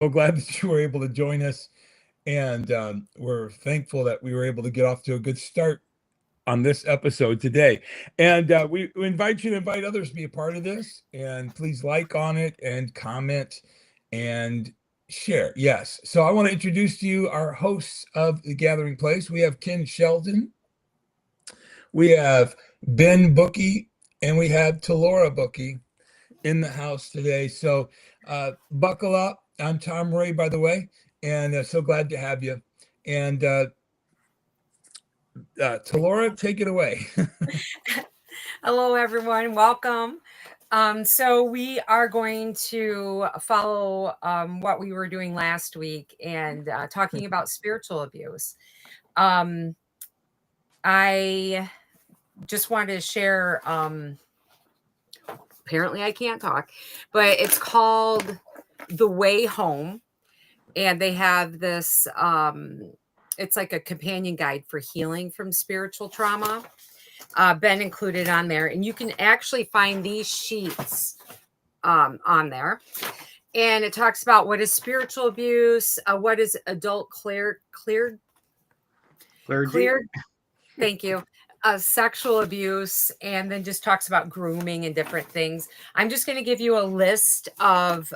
So glad that you were able to join us. And we're thankful that we were able to get off to a good start on this episode today. And we invite you to invite others to be a part of this. And please like on it and comment and share. Yes. So I want to introduce to you our hosts of the Gathering Place. We have Ken Sheldon, we have Ben Bookie, and we have Talora Bookie in the house today. So buckle up. I'm Tom Ray, by the way, and so glad to have you. And Talora, take it away. Hello, everyone. Welcome. So we are going to follow what we were doing last week and talking about spiritual abuse. Um, I just wanted to share. Apparently, I can't talk, but it's called The Way Home, and they have this. It's like a companion guide for healing from spiritual trauma. Been included on there, and you can actually find these sheets on there. And it talks about what is spiritual abuse, what is adult clear, thank you, sexual abuse, and then just talks about grooming and different things. I'm just going to give you a list of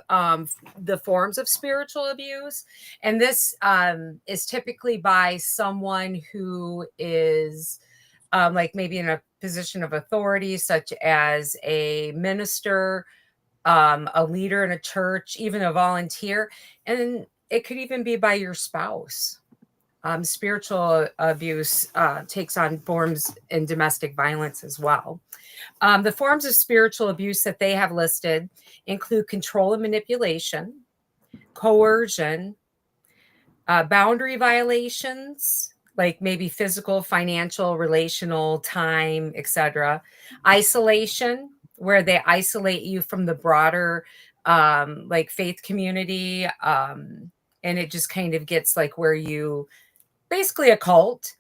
the forms of spiritual abuse, and this is typically by someone who is like maybe in a position of authority, such as a minister, a leader in a church, even a volunteer. And it could even be by your spouse. Spiritual abuse takes on forms in domestic violence as well. The forms of spiritual abuse that they have listed include control and manipulation, coercion, boundary violations, like maybe physical, financial, relational, time, etc. Isolation, where they isolate you from the broader like faith community, and it just kind of gets like where you basically a cult.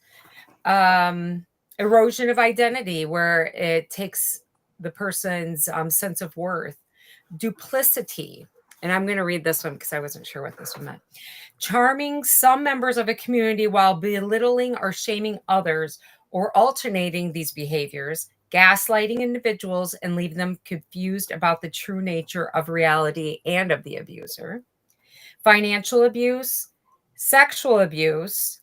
Erosion of identity, where it takes the person's sense of worth. Duplicity, and I'm going to read this one because I wasn't sure what this one meant. Charming some members of a community while belittling or shaming others, or alternating these behaviors, gaslighting individuals and leaving them confused about the true nature of reality and of the abuser. Financial abuse, sexual abuse,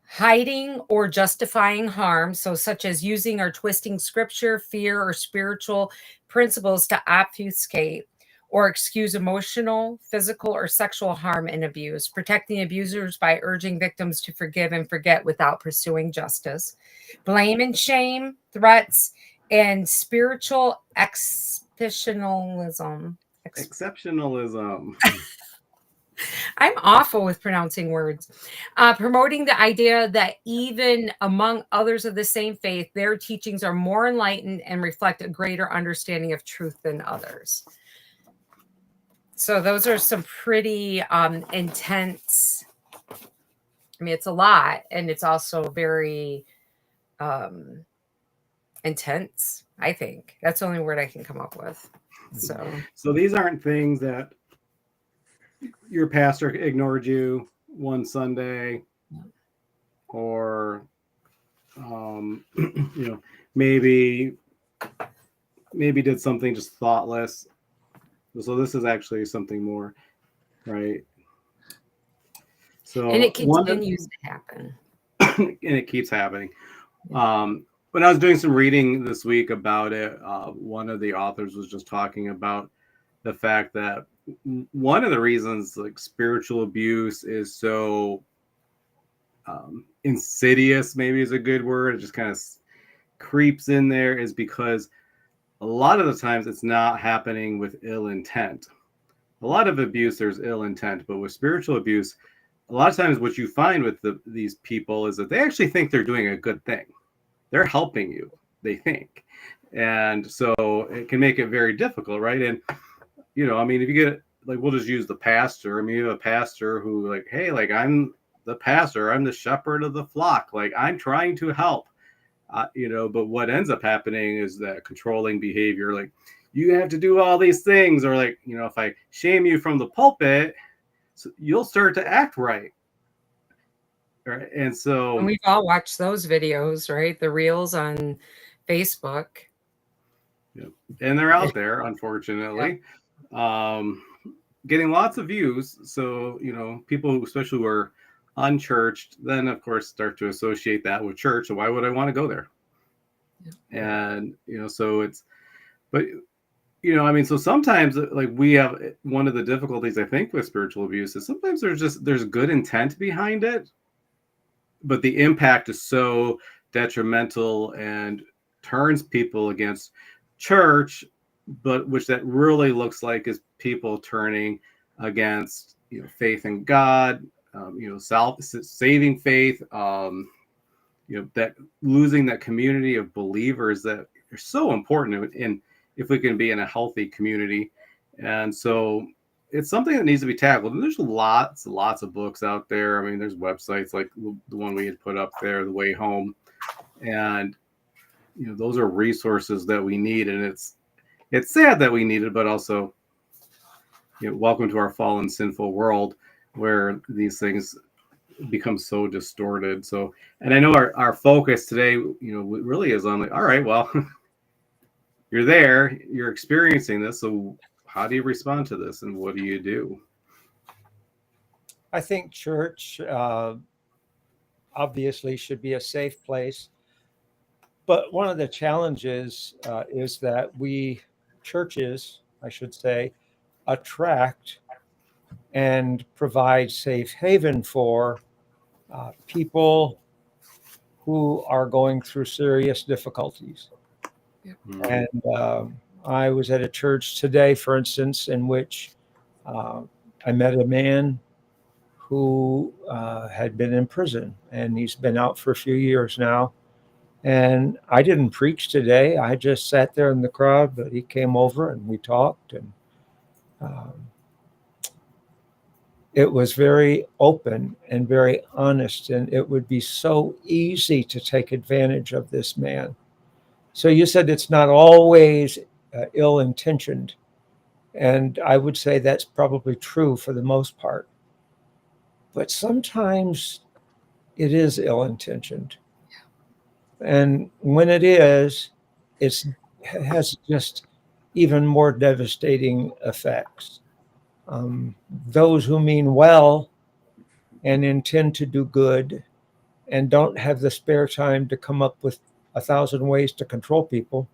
hiding or justifying harm, so such as using or twisting scripture, fear, or spiritual principles to obfuscate or excuse emotional, physical, or sexual harm and abuse, protecting abusers by urging victims to forgive and forget without pursuing justice, blame and shame, threats, and spiritual exceptionalism. Exceptionalism. I'm awful with pronouncing words. Promoting the idea that even among others of the same faith, their teachings are more enlightened and reflect a greater understanding of truth than others. So those are some pretty intense. I mean, it's a lot, and it's also very intense. I think that's the only word I can come up with. So these aren't things that your pastor ignored you one Sunday, or maybe did something just thoughtless. So this is actually something more, right? So and it continues to happen, and it keeps happening. When I was doing some reading this week about it, one of the authors was just talking about the fact that one of the reasons like spiritual abuse is so insidious, maybe is a good word, it just kind of creeps in there, is because a lot of the times it's not happening with ill intent. A lot of abuse, there's ill intent, but with spiritual abuse, a lot of times what you find with these people is that they actually think they're doing a good thing. They're helping you, they think. And so it can make it very difficult, right? And, I mean, if you get, like, we'll just use the pastor. I mean, you have a pastor who, like, hey, like, I'm the pastor, I'm the shepherd of the flock. Like, I'm trying to help. But what ends up happening is that controlling behavior, like you have to do all these things, or like, if I shame you from the pulpit, so you'll start to act right. Right. And so, And we've all watched those videos, right? The reels on Facebook. and they're out there, unfortunately, getting lots of views. So, people who, especially who are unchurched, then of course start to associate that with church. So why would I want to go there? Yeah. And, so it's, but, I mean, so sometimes like we have one of the difficulties, I think, with spiritual abuse is sometimes there's good intent behind it, but the impact is so detrimental and turns people against church, but which that really looks like is people turning against faith in God, saving faith, that losing that community of believers that are so important in if we can be in a healthy community. And so it's something that needs to be tackled. And there's lots of books out there. I mean, there's websites like the one we had put up there, The Way Home, and those are resources that we need. And it's sad that we need it, but also, welcome to our fallen, sinful world where these things become so distorted. So, and I know our focus today, really is on like, all right, well, you're there, you're experiencing this, so how do you respond to this, and what do you do? I think church obviously should be a safe place, but one of the challenges is that churches, I should say, attract and provide safe haven for people who are going through serious difficulties. And I was at a church today, for instance, in which I met a man who had been in prison, and he's been out for a few years now. And I didn't preach today. I just sat there in the crowd, but he came over and we talked, and it was very open and very honest, and it would be so easy to take advantage of this man. So you said it's not always ill-intentioned, and I would say that's probably true for the most part. But sometimes it is ill-intentioned. And when it is, it has just even more devastating effects. Those who mean well and intend to do good and don't have the spare time to come up with 1,000 ways to control people.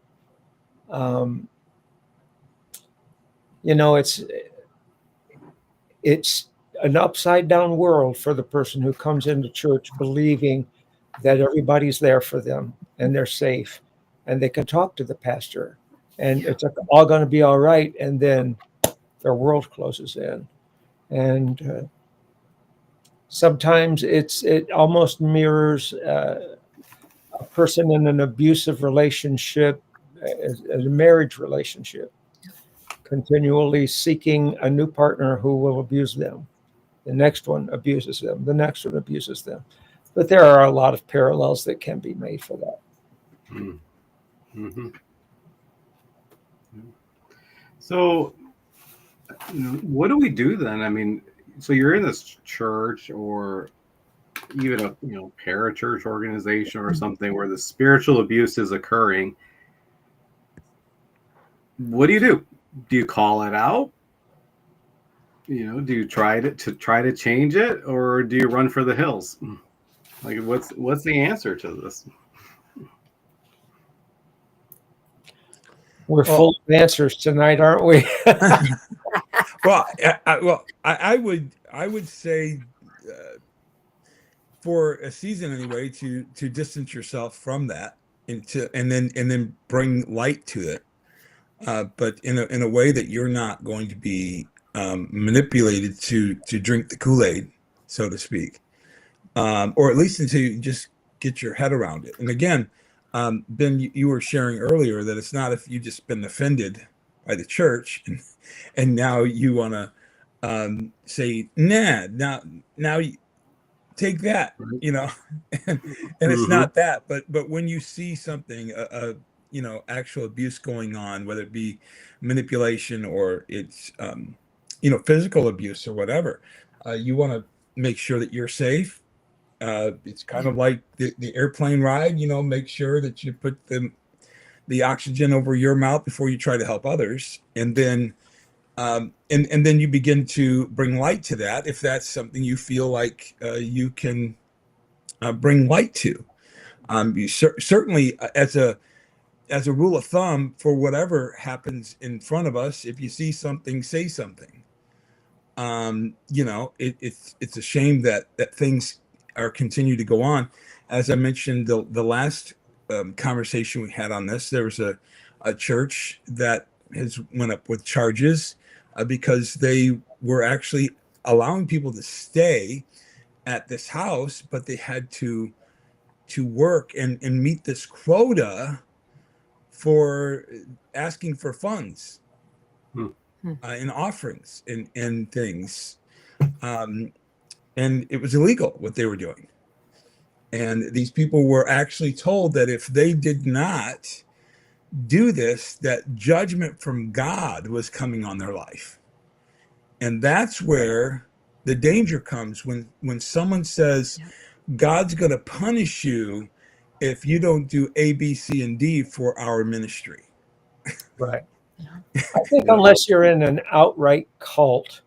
It's an upside down world for the person who comes into church believing that everybody's there for them and they're safe and they can talk to the pastor and it's all going to be all right. And then their world closes in. And sometimes it almost mirrors a person in an abusive relationship, as a marriage relationship, continually seeking a new partner who will abuse them. The next one abuses them. The next one abuses them. But there are a lot of parallels that can be made for that. Mm-hmm. So, what do we do then? I mean, so you're in this church or even a parachurch organization or something where the spiritual abuse is occurring. What do you do? Do you call it out? Do you try to change it, or do you run for the hills? Like, what's the answer to this? We're full of answers tonight, aren't we? Well, I would say for a season anyway to distance yourself from that and then bring light to it, but in a way that you're not going to be manipulated to drink the Kool-Aid, so to speak, or at least until you just get your head around it. And again, Ben, you were sharing earlier that it's not if you just been offended by the church and now you want to say, nah, now you take that, and it's not that, but when you see something, actual abuse going on, whether it be manipulation or it's, physical abuse or whatever, You want to make sure that you're safe. It's kind of like the airplane ride, make sure that you put the oxygen over your mouth before you try to help others. And then and then you begin to bring light to that if that's something you feel like you can bring light to. You certainly, as a rule of thumb, for whatever happens in front of us, if you see something, say something. It's a shame that things are continue to go on. As I mentioned, the last conversation we had on this, there was a church that has went up with charges because they were actually allowing people to stay at this house, but they had to work and meet this quota for asking for funds and offerings and things. And it was illegal what they were doing. And these people were actually told that if they did not do this, that judgment from God was coming on their life. And that's where the danger comes when someone says, God's going to punish you if you don't do A, B, C, and D for our ministry. Right. I think unless you're in an outright cult,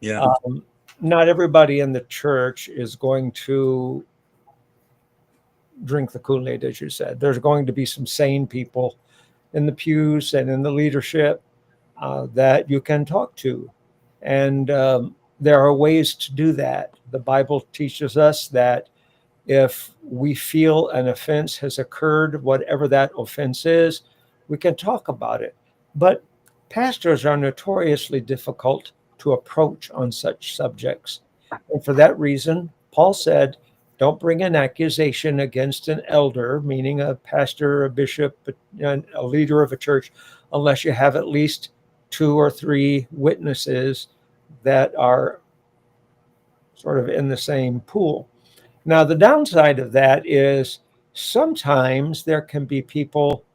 not everybody in the church is going to drink the Kool-Aid, as you said. There's going to be some sane people in the pews and in the leadership that you can talk to. And there are ways to do that. The Bible teaches us that if we feel an offense has occurred, whatever that offense is, we can talk about it. But pastors are notoriously difficult to approach on such subjects. And for that reason, Paul said, don't bring an accusation against an elder, meaning a pastor, a bishop, a leader of a church, unless you have at least 2 or 3 witnesses that are sort of in the same pool. Now, the downside of that is sometimes there can be people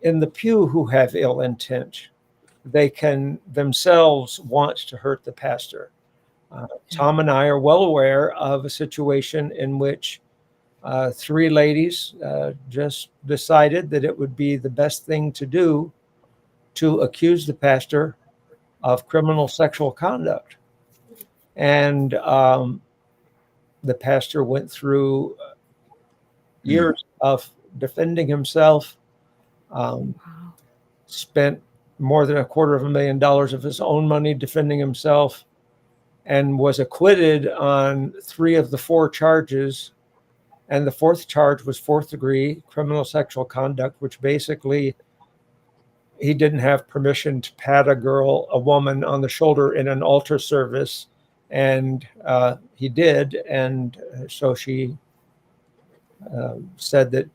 in the pew who have ill intent. They can themselves want to hurt the pastor. Tom and I are well aware of a situation in which 3 ladies just decided that it would be the best thing to do to accuse the pastor of criminal sexual conduct. And the pastor went through years of defending himself, spent more than $250,000 of his own money defending himself, and was acquitted on 3 of the 4 charges. And the 4th charge was 4th degree criminal sexual conduct, which basically he didn't have permission to pat a woman on the shoulder in an altar service. And he did. And so she said that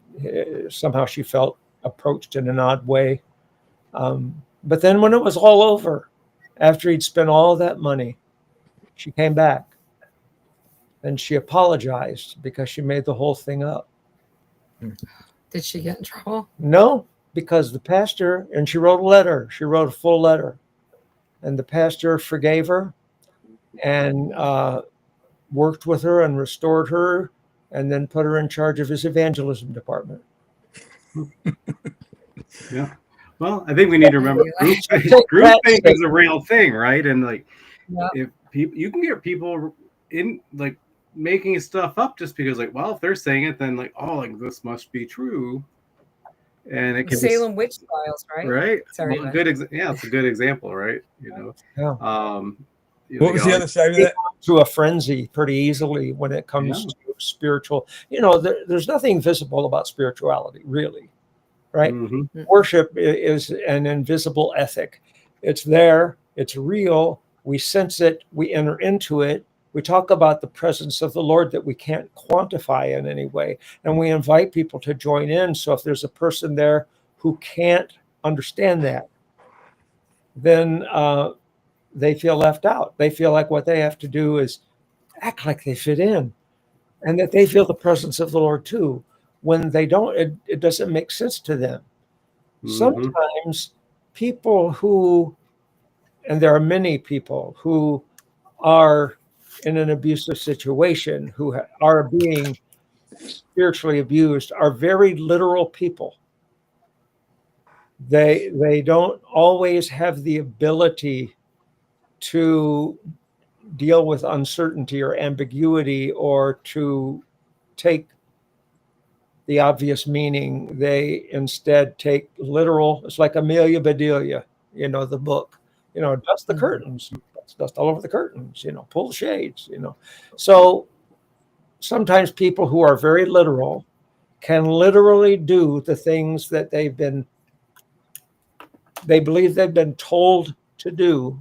somehow she felt approached in an odd way. But then when it was all over, after he'd spent all that money, she came back and she apologized because she made the whole thing up. Did she get in trouble? No, because the pastor, and she wrote a letter. She wrote a full letter. And the pastor forgave her and worked with her and restored her and then put her in charge of his evangelism department. Yeah. Well, I think we need to remember groupthink is a real thing, right? And like, if people, you can get people in like making stuff up just because, like, well, if they're saying it, then like, oh, like this must be true, and it can Salem witch trials, right? Right. Sorry. Well, it's a good example, right? What was the other side of that? To a frenzy pretty easily when it comes to spiritual. There's nothing visible about spirituality, really. Right? Mm-hmm. Worship is an invisible ethic. It's there. It's real. We sense it. We enter into it. We talk about the presence of the Lord that we can't quantify in any way. And we invite people to join in. So if there's a person there who can't understand that, then they feel left out. They feel like what they have to do is act like they fit in and that they feel the presence of the Lord too. When they don't, it doesn't make sense to them. Mm-hmm. Sometimes people who, and there are many people who are in an abusive situation who are being spiritually abused are very literal people. They don't always have the ability to deal with uncertainty or ambiguity or to take the obvious meaning. They instead take literal. It's like Amelia Bedelia, the book, dust the curtains, dust all over the curtains, pull the shades, So sometimes people who are very literal can literally do the things that they believe they've been told to do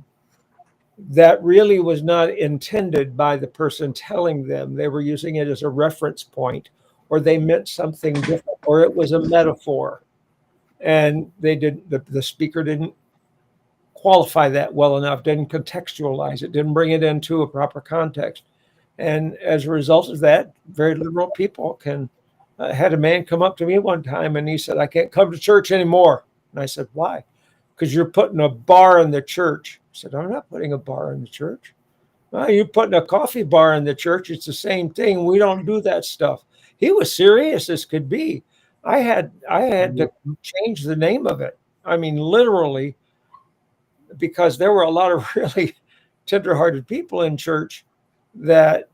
that really was not intended by the person telling them. They were using it as a reference point, or they meant something different, or it was a metaphor. And the speaker didn't qualify that well enough, didn't contextualize it, didn't bring it into a proper context. And as a result of that, very literal people can. Had a man come up to me one time and he said, "I can't come to church anymore." And I said, "Why?" "Because you're putting a bar in the church." I said, "I'm not putting a bar in the church." "Well, you're putting a coffee bar in the church. It's the same thing. We don't do that stuff." He was serious as could be. I had to change the name of it. I mean, literally, because there were a lot of really tenderhearted people in church that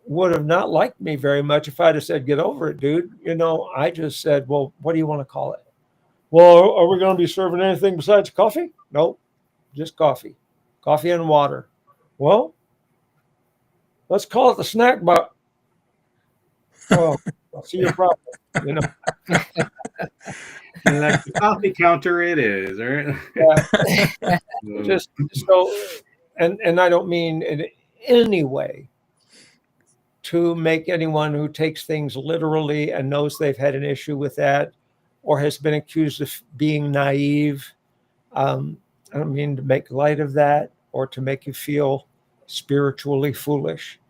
would have not liked me very much if I'd have said, "Get over it, dude." I just said, "Well, what do you want to call it?" "Well, are we going to be serving anything besides coffee?" "Nope, just coffee. Coffee and water." "Well, let's call it the snack bar." "Well, I'll see your problem." Like the coffee counter it is, right? Yeah. Just so, and I don't mean in any way to make anyone who takes things literally and knows they've had an issue with that or has been accused of being naive. I don't mean to make light of that or to make you feel spiritually foolish.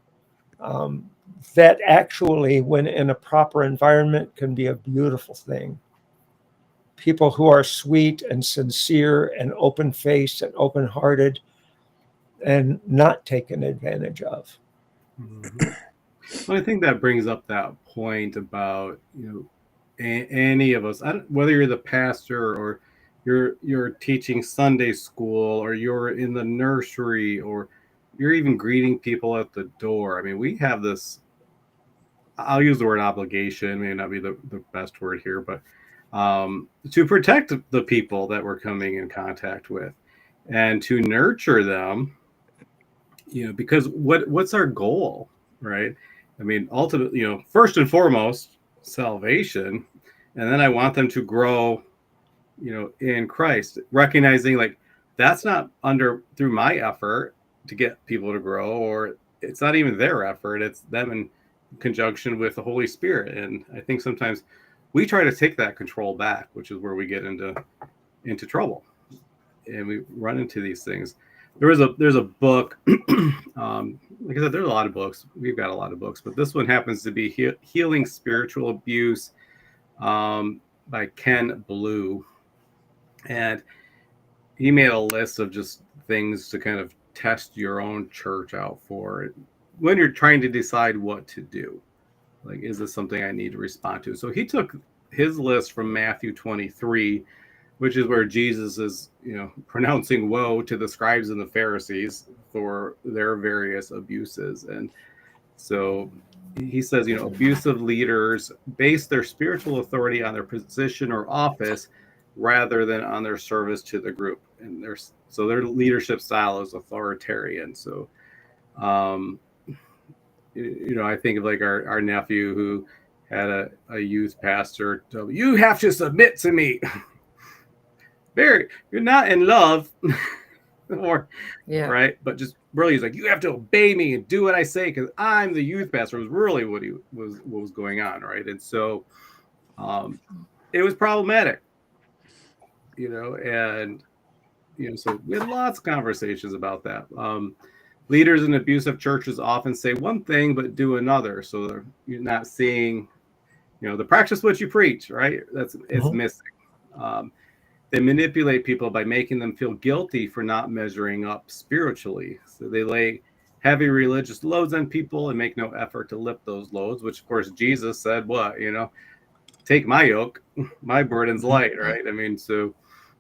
That actually, when in a proper environment, can be a beautiful thing. People who are sweet and sincere and open-faced and open-hearted and not taken advantage of. Well, I think that brings up that point about any of us, whether you're the pastor or you're teaching Sunday school or you're in the nursery or you're even greeting people at the door. I mean, we have this. I'll use the word obligation, may not be the best word here, but to protect the people that we're coming in contact with and to nurture them, because what's our goal, right? I mean, ultimately, first and foremost, salvation. And then I want them to grow, in Christ, recognizing like that's not through my effort to get people to grow, or it's not even their effort. It's them in conjunction with the Holy Spirit. And I think sometimes we try to take that control back, which is where we get into trouble and we run into these things. There's a book, like I said, there's a lot of books. We've got a lot of books, but this one happens to be Healing Spiritual Abuse by Ken Blue. And he made a list of just things to kind of test your own church out for when you're trying to decide what to do. Like, is this something I need to respond to? So he took his list from Matthew 23, which is where Jesus is, pronouncing woe to the scribes and the Pharisees for their various abuses. And so he says, abusive leaders base their spiritual authority on their position or office rather than on their service to the group. And so their leadership style is authoritarian. So, I think of like our nephew who had a youth pastor tell me, "You have to submit to me." You're not in love, or right, but just really, he's like, "You have to obey me and do what I say because I'm the youth pastor." Was really what was going on, right? And so, it was problematic, and so we had lots of conversations about that. Leaders in abusive churches often say one thing but do another, so you're not seeing, the practice what you preach, right? It's missing. They manipulate people by making them feel guilty for not measuring up spiritually. So they lay heavy religious loads on people and make no effort to lift those loads, which of course Jesus said, what, take my yoke, my burden's light, right? I mean, so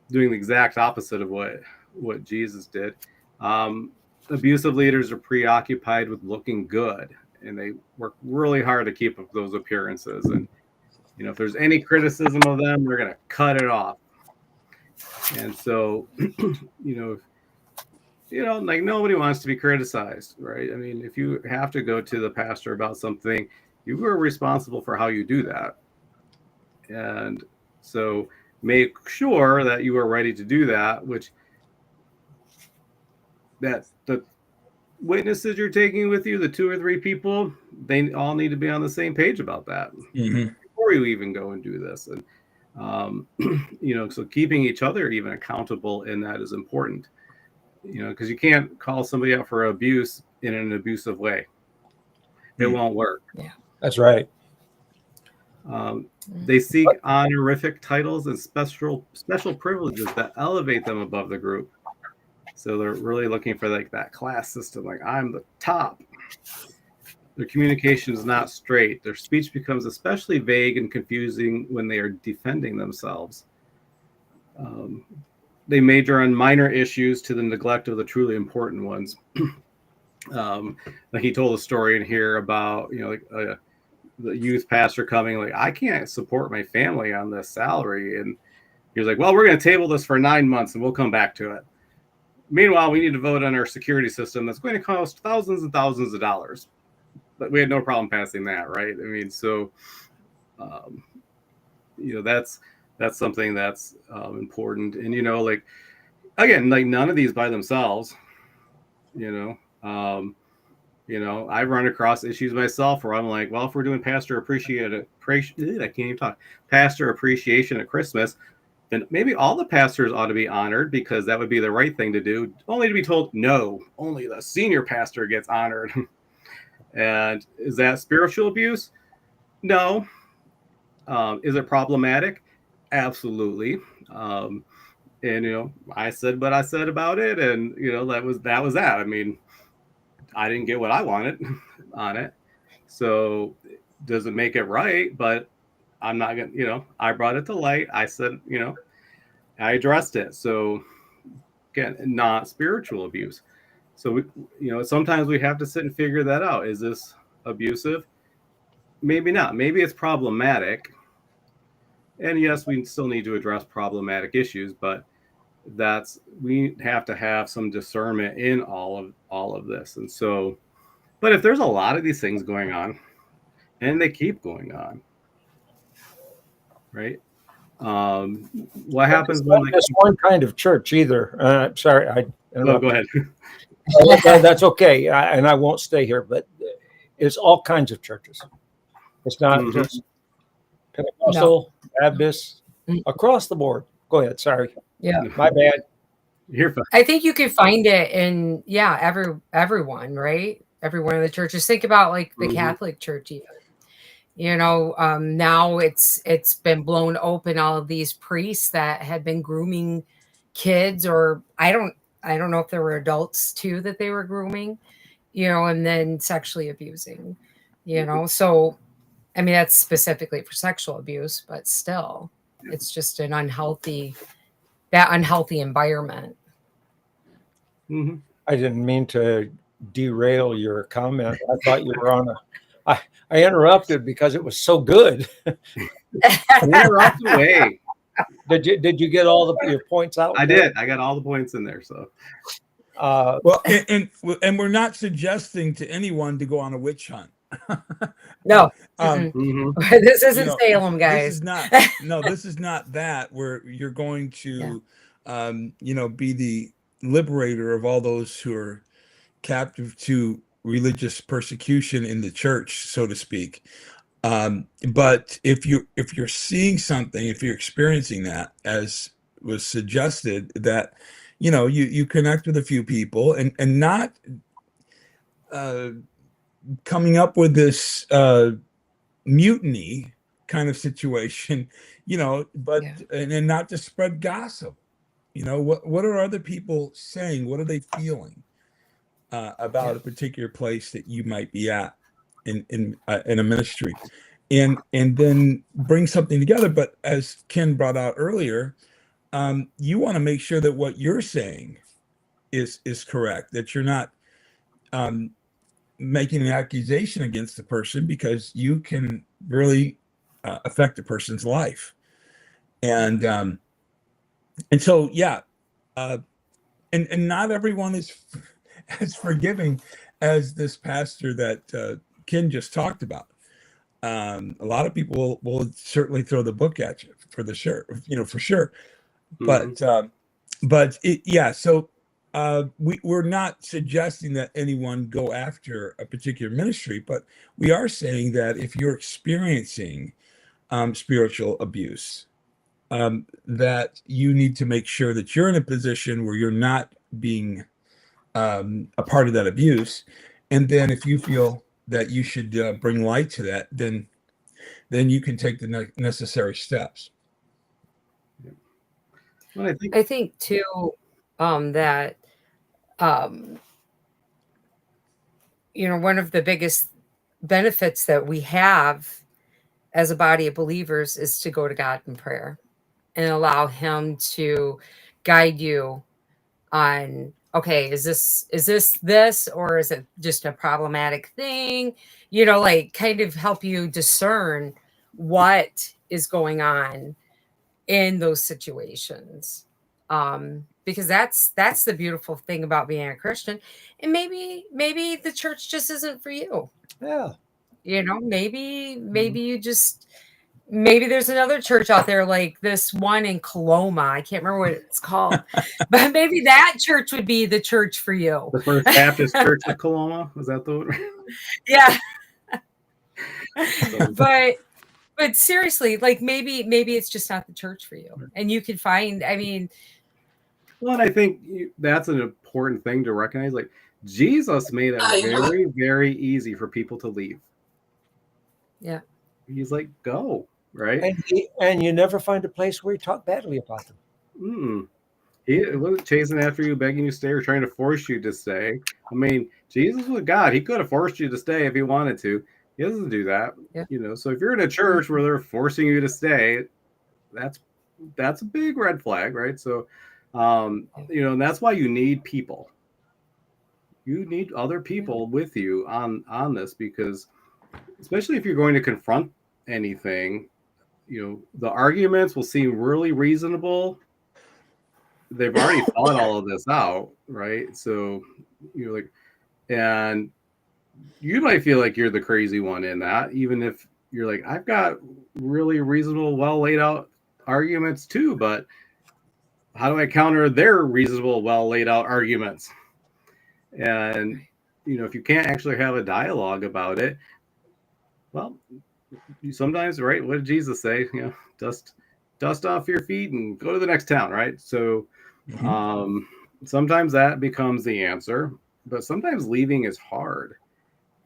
doing the exact opposite of what Jesus did. Abusive leaders are preoccupied with looking good, and they work really hard to keep up those appearances. And if there's any criticism of them, they're going to cut it off. And so, like nobody wants to be criticized, right? I mean, if you have to go to the pastor about something, you are responsible for how you do that. And so make sure that you are ready to do that, that the witnesses you're taking with you, the 2 or 3 people, they all need to be on the same page about that before you even go and do this. And, so keeping each other even accountable in that is important, because you can't call somebody out for abuse in an abusive way. It won't work. Yeah, That's right. They seek honorific titles and special privileges that elevate them above the group. So they're really looking for like that class system, like I'm the top. Their communication is not straight. Their speech becomes especially vague and confusing when they are defending themselves. They major on minor issues to the neglect of the truly important ones. Like he told a story in here about, the youth pastor coming, like, I can't support my family on this salary. And he was like, well, we're going to table this for 9 months and we'll come back to it. Meanwhile, we need to vote on our security system that's going to cost thousands and thousands of dollars. But we had no problem passing that, right? I mean, so, that's something that's important. And, again, like none of these by themselves, I've run across issues myself where I'm like, well, if we're doing pastor appreciation at Christmas, then maybe all the pastors ought to be honored, because that would be the right thing to do, only to be told, no, only the senior pastor gets honored. And is that spiritual abuse? No. Is it problematic? Absolutely. And, I said what I said about it. And, that was that. I mean, I didn't get what I wanted on it. So does it make it right? But I'm not going to, I brought it to light. I said, I addressed it. So again, not spiritual abuse. So, sometimes we have to sit and figure that out. Is this abusive? Maybe not. Maybe it's problematic. And yes, we still need to address problematic issues, but we have to have some discernment in all of this. And so, but if there's a lot of these things going on and they keep going on, right? What happens when just one kind of church either? Sorry, go ahead. That's okay, and I won't stay here. But it's all kinds of churches. It's not just Pentecostal, Baptist, across the board. Go ahead. Sorry. Yeah, my bad. You're fine. I think you can find it in everyone, right? Every one of the churches. Think about like the Catholic Church, even. Now it's been blown open. All of these priests that had been grooming kids, or I don't know if there were adults too that they were grooming, and then sexually abusing, So, I mean, that's specifically for sexual abuse, but still, it's just an unhealthy environment. Mm-hmm. I didn't mean to derail your comment. I thought you were on I interrupted because it was so good. Interrupt away. Did you get all your points out? I did. I got all the points in there. So, well, and we're not suggesting to anyone to go on a witch hunt. No, this isn't Salem, guys. This is not that where you're going to, be the liberator of all those who are captive to religious persecution in the church, so to speak. But if you're seeing something, if you're experiencing that, as was suggested, that you connect with a few people and not coming up with this mutiny kind of situation, but and not to spread gossip. What are other people saying? What are they feeling? about a particular place that you might be at in a ministry, and then bring something together. But as Ken brought out earlier, you want to make sure that what you're saying is correct, that you're not making an accusation against the person, because you can really affect a person's life. And so, yeah, and not everyone is as forgiving as this pastor that Ken just talked about. A lot of people will certainly throw the book at you for sure. But yeah, so we're not suggesting that anyone go after a particular ministry, but we are saying that if you're experiencing spiritual abuse, that you need to make sure that you're in a position where you're not being a part of that abuse. And then if you feel that you should bring light to that, then you can take the necessary steps. Well, I think too that one of the biggest benefits that we have as a body of believers is to go to God in prayer and allow him to guide you on, okay, is this, or is it just a problematic thing? Like kind of help you discern what is going on in those situations. Because that's the beautiful thing about being a Christian. And maybe the church just isn't for you. Yeah. Maybe you just, maybe there's another church out there like this one in Coloma. I can't remember what it's called, but maybe that church would be the church for you. The First Baptist Church of Coloma, was that the one? Yeah. But seriously, like maybe it's just not the church for you, and you can find. Well, and I think that's an important thing to recognize. Like Jesus made it very, very easy for people to leave. Yeah. He's like, go, right? And you never find a place where he talked badly about them. He wasn't chasing after you, begging you to stay, or trying to force you to stay. I mean, Jesus was God. He could have forced you to stay if he wanted to. He doesn't do that. Yeah. So if you're in a church where they're forcing you to stay, that's a big red flag, right? So, and that's why you need people. You need other people with you on this, because especially if you're going to confront anything, the arguments will seem really reasonable. They've already thought all of this out, right? So you're like, and you might feel like you're the crazy one in that, even if you're like, I've got really reasonable, well laid out arguments too, but how do I counter their reasonable, well laid out arguments? And if you can't actually have a dialogue about it, well, sometimes, right? What did Jesus say? Dust off your feet and go to the next town, right? So sometimes that becomes the answer, but sometimes leaving is hard,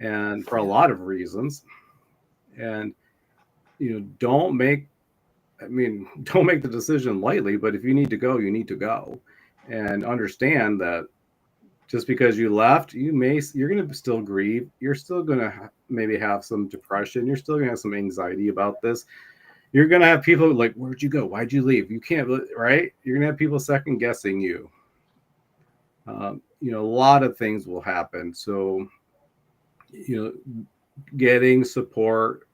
and for a lot of reasons. And don't make the decision lightly, but if you need to go, you need to go, and understand that just because you left, you're going to still grieve. You're still going to maybe have some depression. You're still going to have some anxiety about this. You're going to have people like, where'd you go? Why'd you leave? You can't, right? You're going to have people second guessing you. A lot of things will happen. So, getting support,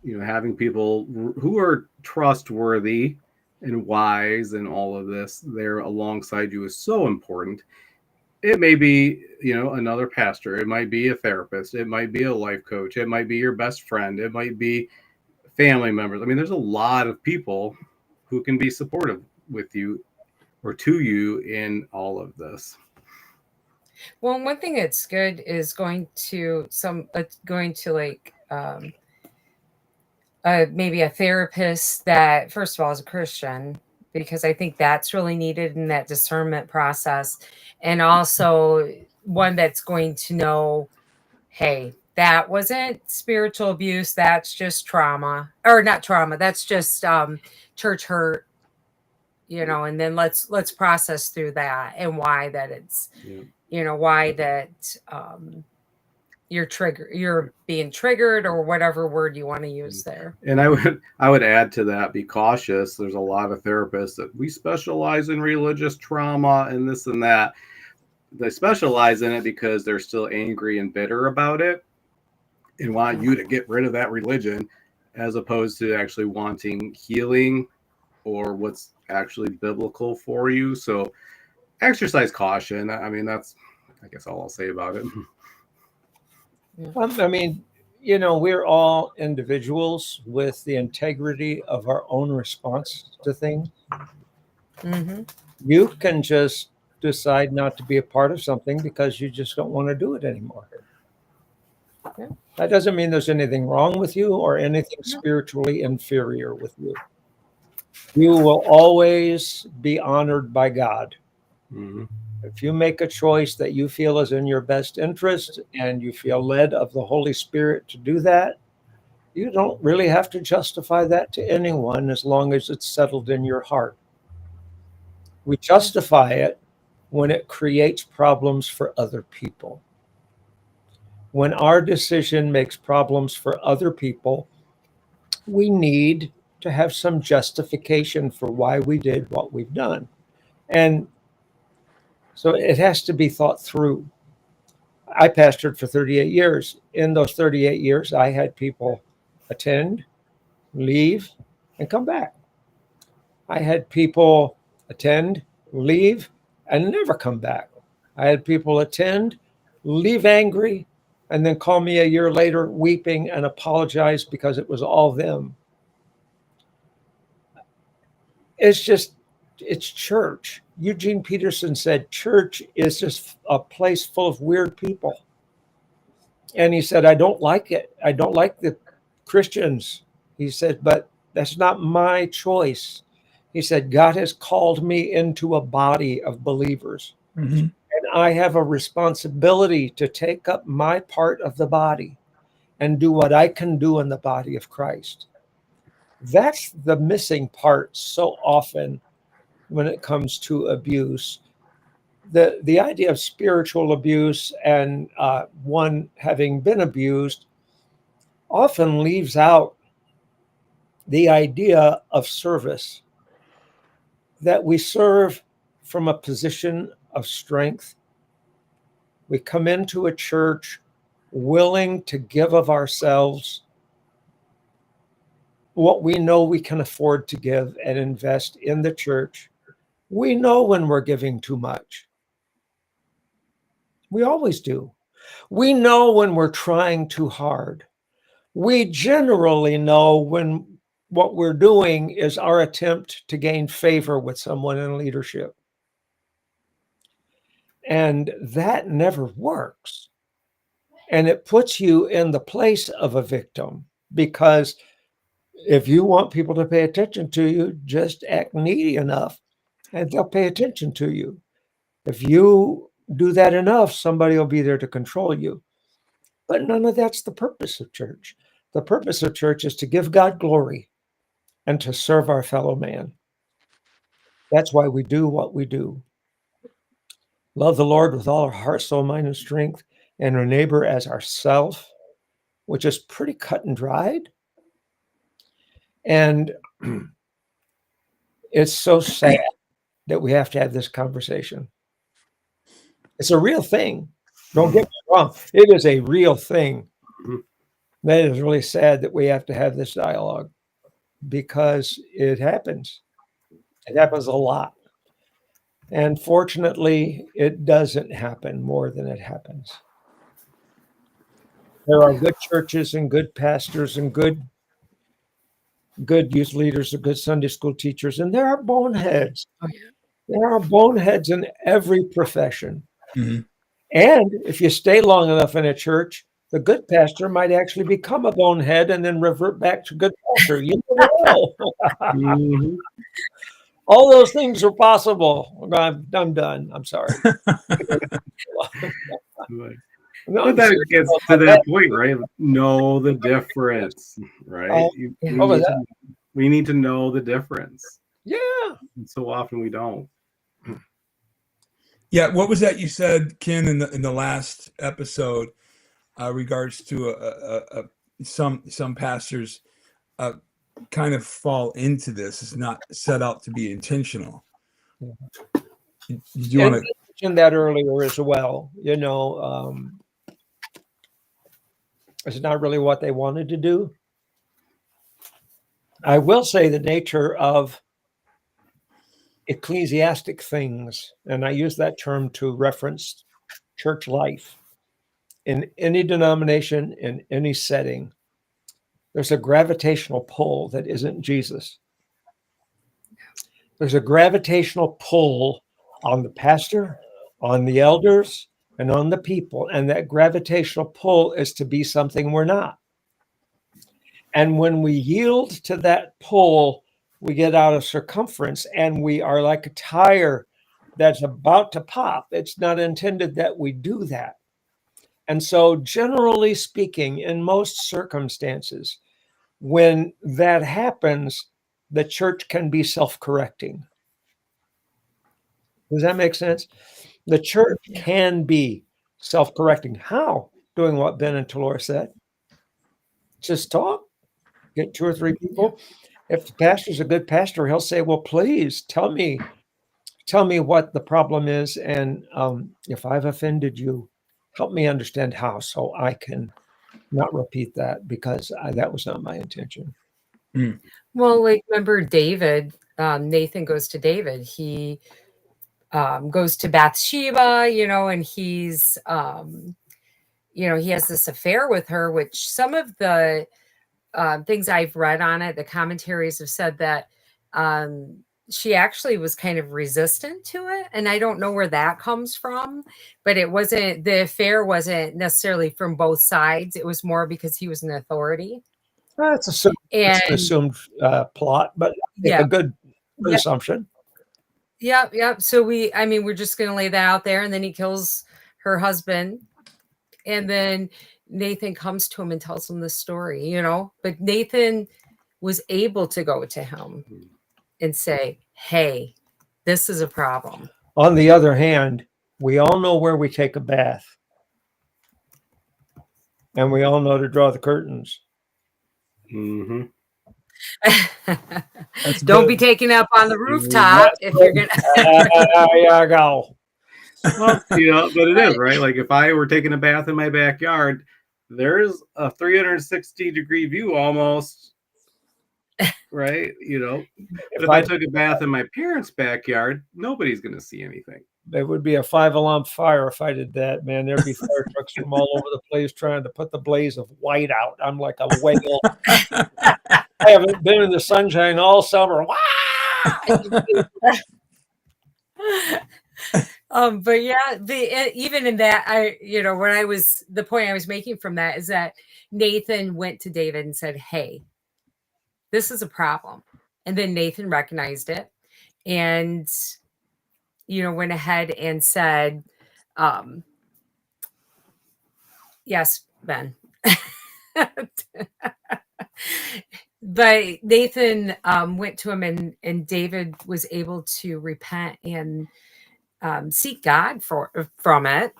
having people who are trustworthy and wise and all of this there alongside you is so important. It may be, another pastor. It might be a therapist. It might be a life coach. It might be your best friend. It might be family members. I mean, there's a lot of people who can be supportive with you or to you in all of this. Well, one thing that's good is going to maybe a therapist that, first of all, is a Christian, because I think that's really needed in that discernment process. And also one that's going to know, hey, that wasn't spiritual abuse. That's just trauma, or not trauma. That's just church hurt, and then let's process through that and why that it's, why that you're being triggered, or whatever word you want to use there. And I would add to that, be cautious. There's a lot of therapists that we specialize in religious trauma and this and that. They specialize in it because they're still angry and bitter about it and want you to get rid of that religion, as opposed to actually wanting healing or what's actually biblical for you. So exercise caution. I mean, that's, I guess, all I'll say about it. I mean, we're all individuals with the integrity of our own response to things. Mm-hmm. You can just decide not to be a part of something because you just don't want to do it anymore. Yeah. That doesn't mean there's anything wrong with you or anything No. spiritually inferior with you. You will always be honored by God. Mm-hmm. If you make a choice that you feel is in your best interest and you feel led of the Holy Spirit to do that, you don't really have to justify that to anyone as long as it's settled in your heart. We justify it when it creates problems for other people. When our decision makes problems for other people, we need to have some justification for why we did what we've done. And so it has to be thought through. I pastored for 38 years. In those 38 years, I had people attend, leave, and come back. I had people attend, leave, and never come back. I had people attend, leave angry, and then call me a year later weeping and apologize because it was all them. It's church. Eugene Peterson said church is just a place full of weird people. And he said, I don't like it. I don't like the Christians. He said, but that's not my choice. He said, God has called me into a body of believers. Mm-hmm. And I have a responsibility to take up my part of the body and do what I can do in the body of Christ. That's the missing part so often when it comes to abuse. The idea of spiritual abuse and one having been abused often leaves out the idea of service, that we serve from a position of strength. We come into a church willing to give of ourselves what we know we can afford to give and invest in the church. We know when we're giving too much. We always do. We know when we're trying too hard. We generally know when what we're doing is our attempt to gain favor with someone in leadership. And that never works. And it puts you in the place of a victim, because if you want people to pay attention to you, just act needy enough and they'll pay attention to you. If you do that enough, somebody will be there to control you. But none of that's the purpose of church. The purpose of church is to give God glory and to serve our fellow man. That's why we do what we do. Love the Lord with all our heart, soul, mind, and strength, and our neighbor as ourself, which is pretty cut and dried. And it's so sad that we have to have this conversation. It's a real thing. Don't get me wrong. It is a real thing. That is really sad that we have to have this dialogue, because it happens. It happens a lot. And fortunately, it doesn't happen more than it happens. There are good churches and good pastors and good youth leaders and good Sunday school teachers, and there are boneheads. Oh, yeah. There are boneheads in every profession. Mm-hmm. And if you stay long enough in a church, the good pastor might actually become a bonehead and then revert back to good pastor. You never know. Mm-hmm. All those things are possible. I'm done. I'm sorry. No, But that gets to that point, right? Know the difference, right? We need to know the difference. Yeah. And so often we don't. Yeah, what was that you said, Ken, in the last episode, regards to some pastors kind of fall into this. It's not set out to be intentional. Did you And want we mentioned that earlier as well. It's not really what they wanted to do. I will say the nature of ecclesiastic things, and I use that term to reference church life in any denomination, in any setting, there's a gravitational pull that isn't Jesus. There's a gravitational pull on the pastor, on the elders, and on the people. And that gravitational pull is to be something we're not. And when we yield to that pull, we get out of circumference and we are like a tire that's about to pop. It's not intended that we do that. And so, generally speaking, in most circumstances, when that happens, the church can be self-correcting. Does that make sense? The church can be self-correcting. How? Doing what Ben and Talora said. Just talk. Get 2 or 3 people. If the pastor's a good pastor, he'll say, well, please tell me what the problem is. And if I've offended you, help me understand how, so I can not repeat that, because that was not my intention. Well, like, remember David, Nathan goes to David. He goes to Bathsheba, and he's, he has this affair with her, which some of the things I've read on it, the commentaries have said that she actually was kind of resistant to it. And I don't know where that comes from, but the affair wasn't necessarily from both sides. It was more because he was an authority. It's an assumed plot, but yeah, a good assumption. Yep. So we're just going to lay that out there. And then he kills her husband. And then Nathan comes to him and tells him the story, but Nathan was able to go to him and say, hey, this is a problem. On the other hand, we all know where we take a bath, and we all know to draw the curtains. Mm-hmm. Don't be taking up on the rooftop if you're going to. There you go. Well, but it is, right? Like if I were taking a bath in my backyard, there's a 360-degree view almost, right? But if I took a bath in my parents' backyard, nobody's going to see anything. It would be a 5-alarm fire if I did that, man. There'd be fire trucks from all over the place trying to put the blaze of white out. I'm like a whale. I haven't been in the sunshine all summer. But yeah, even in that, the point I was making from that is that Nathan went to David and said, hey, this is a problem. And then Nathan recognized it and, went ahead and said, yes, Ben. But Nathan went to him and David was able to repent and seek God from it.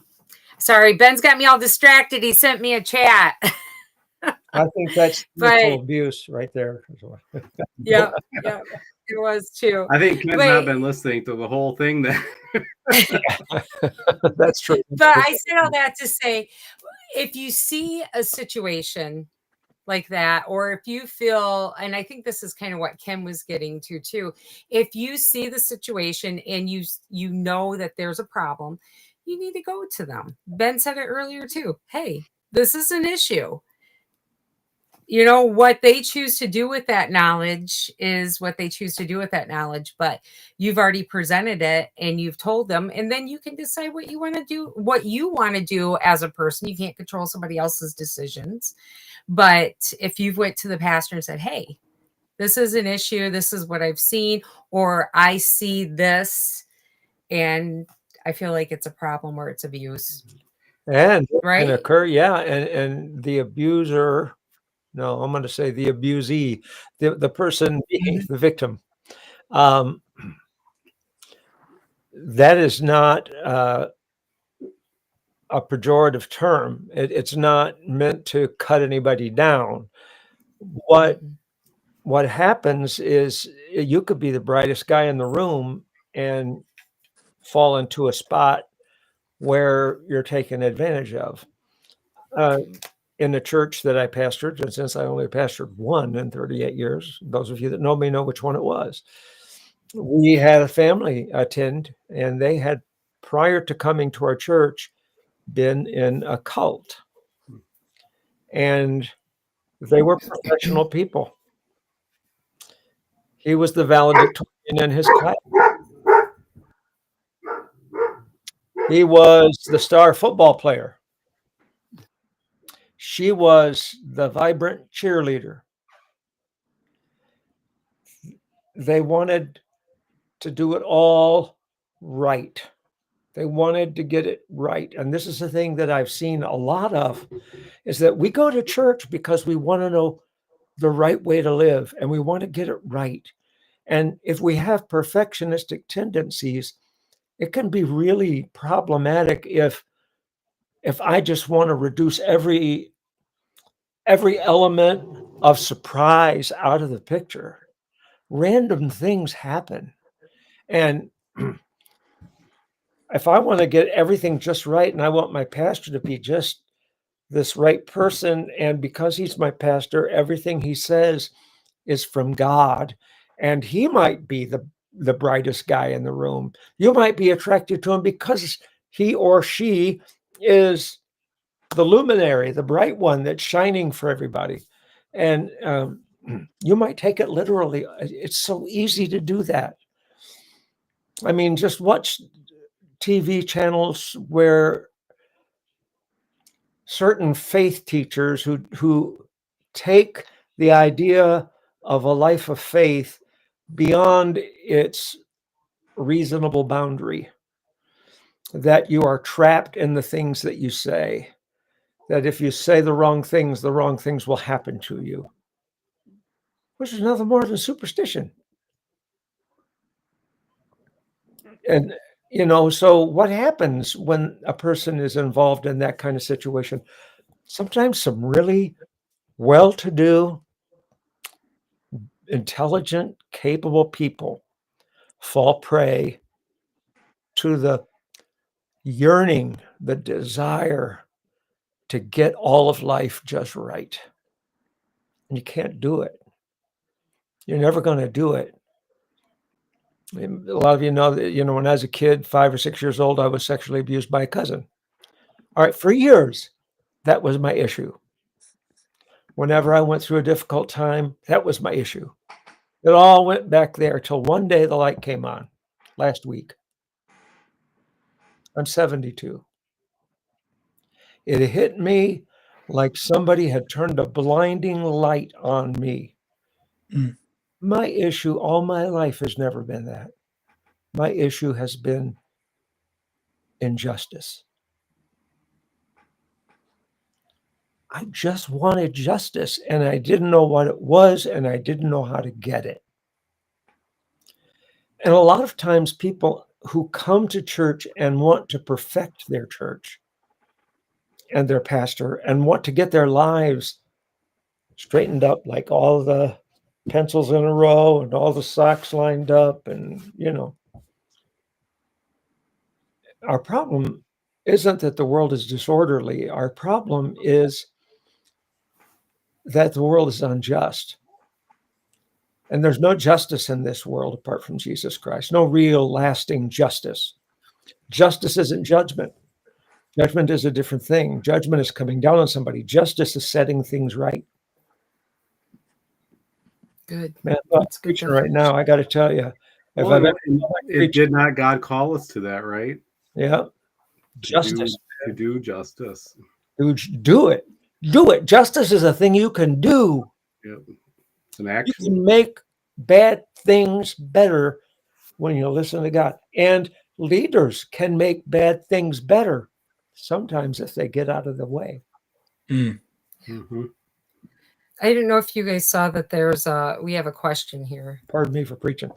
Sorry, Ben's got me all distracted. He sent me a chat. I think that's spiritual abuse right there. Yeah, it was too. I think Ken's not been listening to the whole thing. That's true. But I said all that to say, if you see a situation like that, or if you feel, and I think this is kind of what Ken was getting to too, if you see the situation and you know that there's a problem, you need to go to them. Ben said it earlier too. Hey, this is an issue. What they choose to do with that knowledge is what they choose to do with that knowledge, but you've already presented it and you've told them, and then you can decide what you want to do as a person. You can't control somebody else's decisions. But if you've went to the pastor and said, hey, this is an issue, this is what I've seen, or I see this and I feel like it's a problem or it's abuse. And right? Can occur, yeah. And the abuser, no, I'm going to say the abusee, the person being the victim, that is not a pejorative term. It's not meant to cut anybody down. What happens is you could be the brightest guy in the room and fall into a spot where you're taken advantage of. In the church that I pastored, and since I only pastored one in 38 years, those of you that know me know which one it was. We had a family attend, and they had, prior to coming to our church, been in a cult. And they were professional people. He was the valedictorian in his class. He was the star football player. She was the vibrant cheerleader. They wanted to do it all right. They wanted to get it right. And this is the thing that I've seen a lot of, is that we go to church because we want to know the right way to live and we want to get it right. And if we have perfectionistic tendencies, it can be really problematic if I just want to reduce every element of surprise out of the picture. Random things happen. And if I want to get everything just right, and I want my pastor to be just this right person, and because he's my pastor, everything he says is from God, and he might be the brightest guy in the room. You might be attracted to him because he or she is the luminary, the bright one that's shining for everybody. And you might take it literally. It's so easy to do that. I mean, just watch TV channels where certain faith teachers who take the idea of a life of faith beyond its reasonable boundary, that you are trapped in the things that you say, that if you say the wrong things will happen to you, which is nothing more than superstition. And, so what happens when a person is involved in that kind of situation? Sometimes some really well-to-do, intelligent, capable people fall prey to the yearning, the desire to get all of life just right. And you can't do it. You're never going to do it. A lot of you know that, when I was a kid, 5 or 6 years old, I was sexually abused by a cousin. All right, for years, that was my issue. Whenever I went through a difficult time, that was my issue. It all went back there till one day the light came on last week. I'm 72. It hit me like somebody had turned a blinding light on me. Mm. My issue all my life has never been that. My issue has been injustice. I just wanted justice, and I didn't know what it was, and I didn't know how to get it. And a lot of times people who come to church and want to perfect their church and their pastor and want to get their lives straightened up, like all the pencils in a row and all the socks lined up, and our problem isn't that the world is disorderly. Our problem is that the world is unjust. And there's no justice in this world apart from Jesus Christ. No real lasting justice. Justice isn't judgment. Judgment is a different thing. Judgment is coming down on somebody. Justice is setting things right. Good. Man, I'm preaching right now. I got to tell you. Did not God call us to that, right? Yeah. Justice. To do justice. Do it. Do it. Justice is a thing you can do. Yep. It's an action. You can make bad things better when you listen to God. And leaders can make bad things better sometimes if they get out of the way. Mm. Mm-hmm. I didn't know if you guys saw that we have a question here. Pardon me for preaching.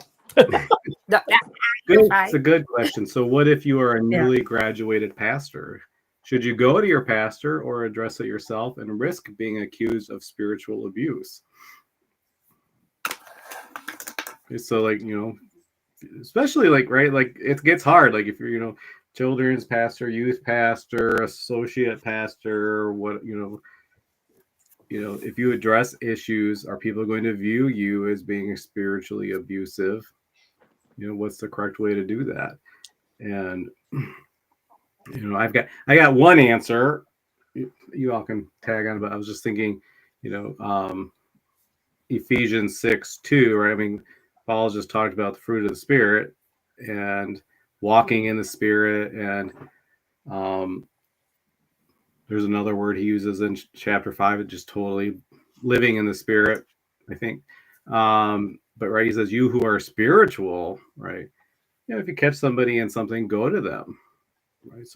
It's a good question. So what if you are a newly graduated pastor? Should you go to your pastor or address it yourself and risk being accused of spiritual abuse? So like, especially like, right, like it gets hard. Like if you're, children's pastor, youth pastor, associate pastor, what, if you address issues, are people going to view you as being spiritually abusive? What's the correct way to do that? And I got one answer. You all can tag on, but I was just thinking, Ephesians 6:2, right? I mean, Paul just talked about the fruit of the Spirit and walking in the Spirit, and there's another word he uses in chapter 5, just totally living in the Spirit, I think. But right, he says, you who are spiritual, right? If you catch somebody in something, go to them, right?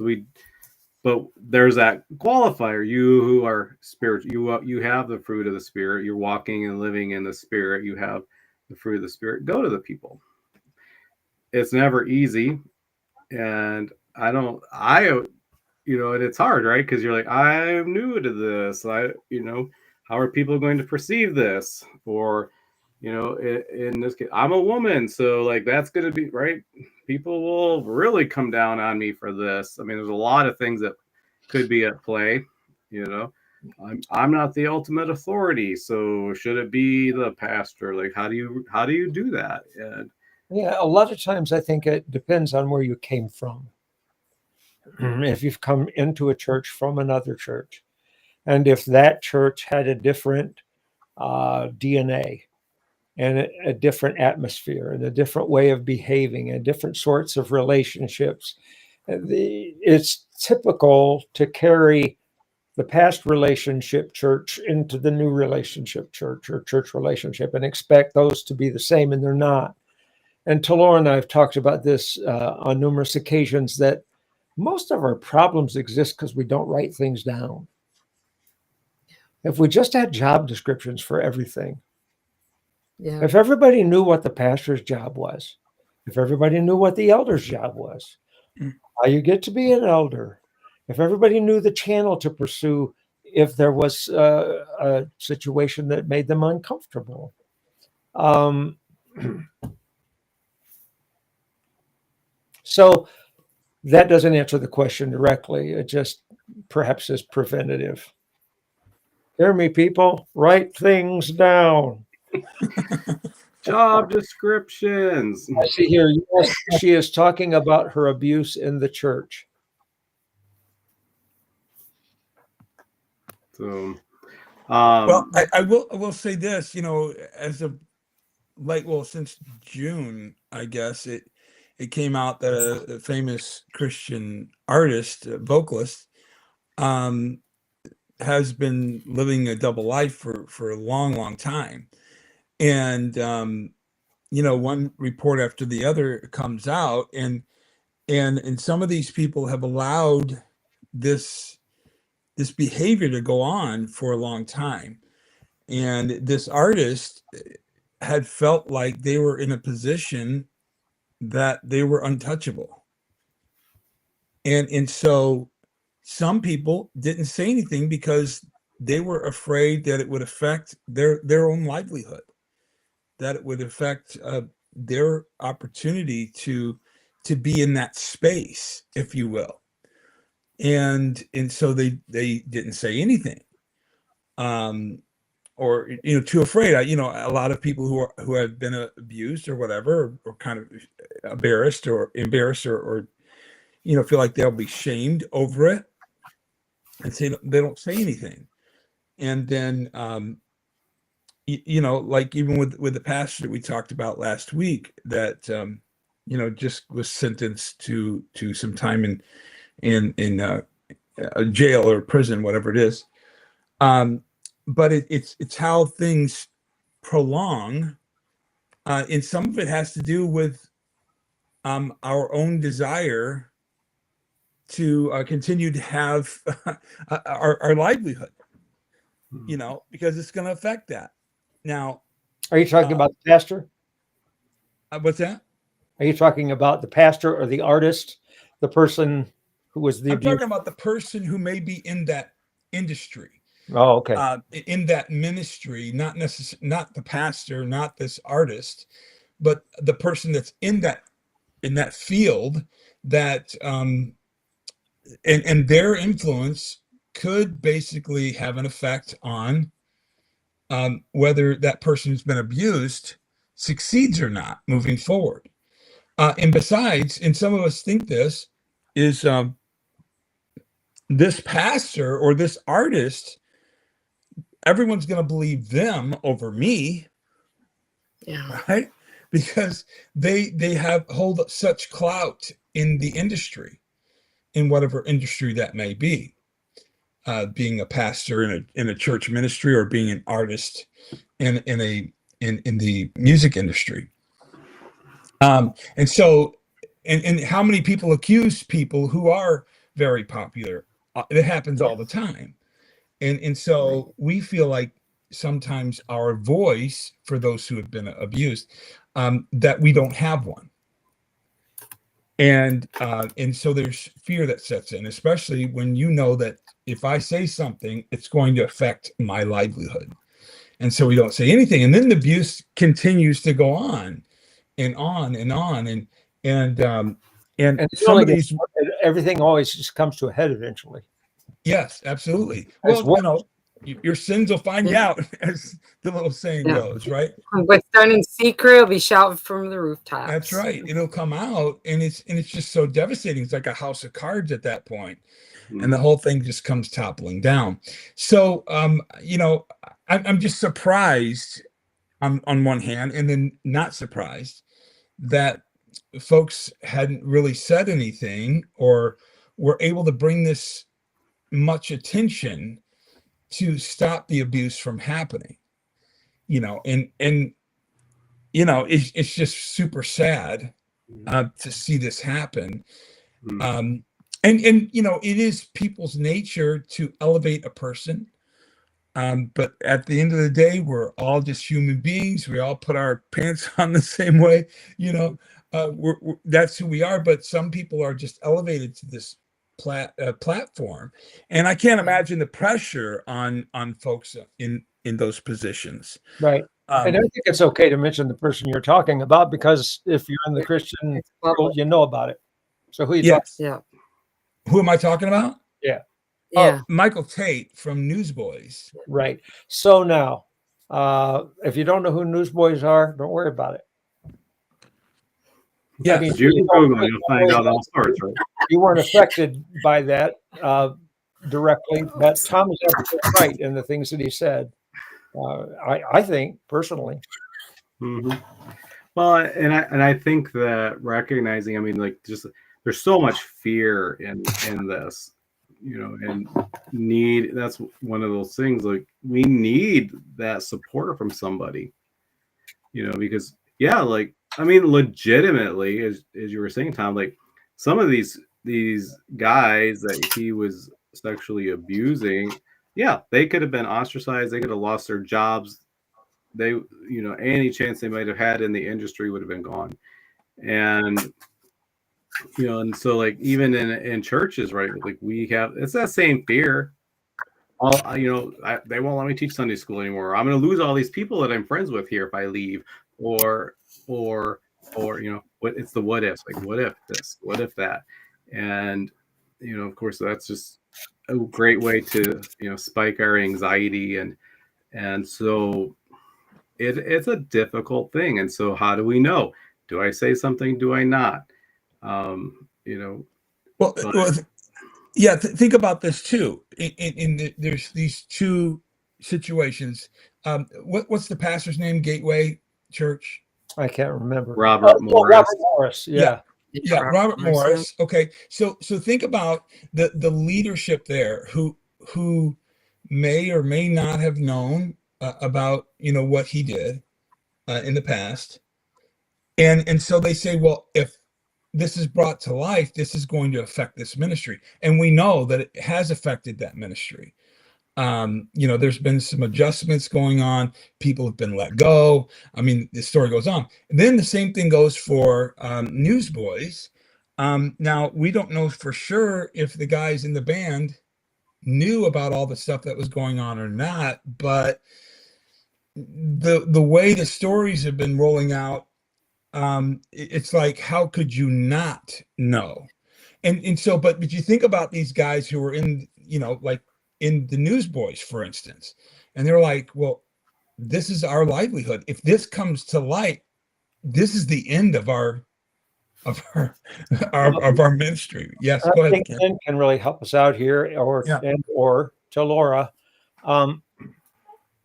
But there's that qualifier, you who are spiritual, you have the fruit of the Spirit, you're walking and living in the Spirit, you have the fruit of the Spirit, go to the people. It's never easy. And and it's hard, right? Because you're like, I'm new to this. How are people going to perceive this? Or, in this case, I'm a woman. So like, that's going to be right. People will really come down on me for this. I mean, there's a lot of things that could be at play. I'm not the ultimate authority. So should it be the pastor? Like, how do you do that? And yeah, a lot of times I think it depends on where you came from. If you've come into a church from another church, and if that church had a different DNA and a different atmosphere and a different way of behaving and different sorts of relationships, it's typical to carry the past relationship church into the new relationship church or church relationship and expect those to be the same, and they're not. And Talora and I have talked about this on numerous occasions, that most of our problems exist because we don't write things down. If we just had job descriptions for everything, if everybody knew what the pastor's job was, if everybody knew what the elder's job was, how you get to be an elder, if everybody knew the channel to pursue if there was a situation that made them uncomfortable. So that doesn't answer the question directly. It just perhaps is preventative. Hear me, people? Write things down. Job descriptions. I see here, yes, she is talking about her abuse in the church. So, well, I will say this, as of since June, I guess it came out that a famous Christian artist, vocalist, has been living a double life for a long, long time. And, one report after the other comes out, and some of these people have allowed this behavior to go on for a long time. And this artist had felt like they were in a position that they were untouchable. And so some people didn't say anything because they were afraid that it would affect their own livelihood, that it would affect their opportunity to be in that space, if you will. And so they didn't say anything, or too afraid. A lot of people who have been abused or whatever, or kind of embarrassed or feel like they'll be shamed over it, and they don't say anything. And then like even with the pastor that we talked about last week, that just was sentenced to some time in a jail or prison, whatever it is. But it's how things prolong, and some of it has to do with our own desire to continue to have our livelihood, because it's going to affect that. Now, are you talking about the pastor? What's that? Are you talking about the pastor or the artist, the person who was the I'm abuse? talking about the person who may be in that industry, Oh, okay. in that ministry, not the pastor, not this artist, but the person that's in that field, that and their influence could basically have an effect on whether that person who's been abused succeeds or not moving forward. And besides, and some of us think this is this pastor or this artist, everyone's going to believe them over me, Yeah. right? Because they hold such clout in the industry, in whatever industry that may be, being a pastor in a church ministry, or being an artist in the music industry. And so, and how many people accuse people who are very popular? It happens all the time. And so we feel like sometimes our voice for those who have been abused, that we don't have one. And so there's fear that sets in, especially when you know that if I say something, it's going to affect my livelihood. And so we don't say anything. And then the abuse continues to go on and on and on. And some of these, everything always just comes to a head eventually. yes, absolutely. As Well, your sins will find you out, as the little saying goes, right? What's done in secret will be shouted from the rooftops. That's right. It'll come out, and it's just so devastating. It's like a house of cards at that point, and the whole thing just comes toppling down. So, I'm just surprised on one hand, and then not surprised that folks hadn't really said anything or were able to bring this much attention to stop the abuse from happening. It's just super sad to see this happen. And it is people's nature to elevate a person. But at the end of the day, we're all just human beings. We all put our pants on the same way, that's who we are. But some people are just elevated to this platform, and I can't imagine the pressure on folks in those positions. Right. And I think it's okay to mention the person you're talking about, because if you're in the Christian world, you know about it. So who you talking? Yeah. Who am I talking about? Yeah. Michael Tate from Newsboys. Right. So now, if you don't know who Newsboys are, don't worry about it. Yeah, you'll find out all sorts, right? You weren't affected by that directly, but Tom is absolutely right in the things that he said. I think personally. Mm-hmm. Well, and I think that recognizing, just there's so much fear in this, and need. That's one of those things. Like, we need that support from somebody, because legitimately, as you were saying, Tom, like some of these guys that he was sexually abusing, they could have been ostracized. They could have lost their jobs. They, any chance they might have had in the industry would have been gone. And, and so like even in churches, right? Like it's that same fear. They won't let me teach Sunday school anymore. I'm going to lose all these people that I'm friends with here if I leave, or it's the what ifs, like what if this, what if that, and of course that's just a great way to spike our anxiety, and so it's a difficult thing. And so how do we know? Do I say something? Do I not? Think about this too. There's these two situations. What's the pastor's name? Gateway Church. I can't remember. Robert Morris. Robert Morris. Yeah, Robert Morris. Okay, so think about the leadership there, who may or may not have known about what he did in the past, and so they say, well, if this is brought to life, this is going to affect this ministry, and we know that it has affected that ministry. There's been some adjustments going on. People have been let go. I mean, the story goes on. And then the same thing goes for Newsboys. Now, we don't know for sure if the guys in the band knew about all the stuff that was going on or not, but the way the stories have been rolling out, it's like, how could you not know? And so, but you think about these guys who were in, like in the Newsboys, for instance, and they're like, well, this is our livelihood. If this comes to light, this is the end of our ministry. Yes, go I ahead. think Ken can really help us out here, or to Laura.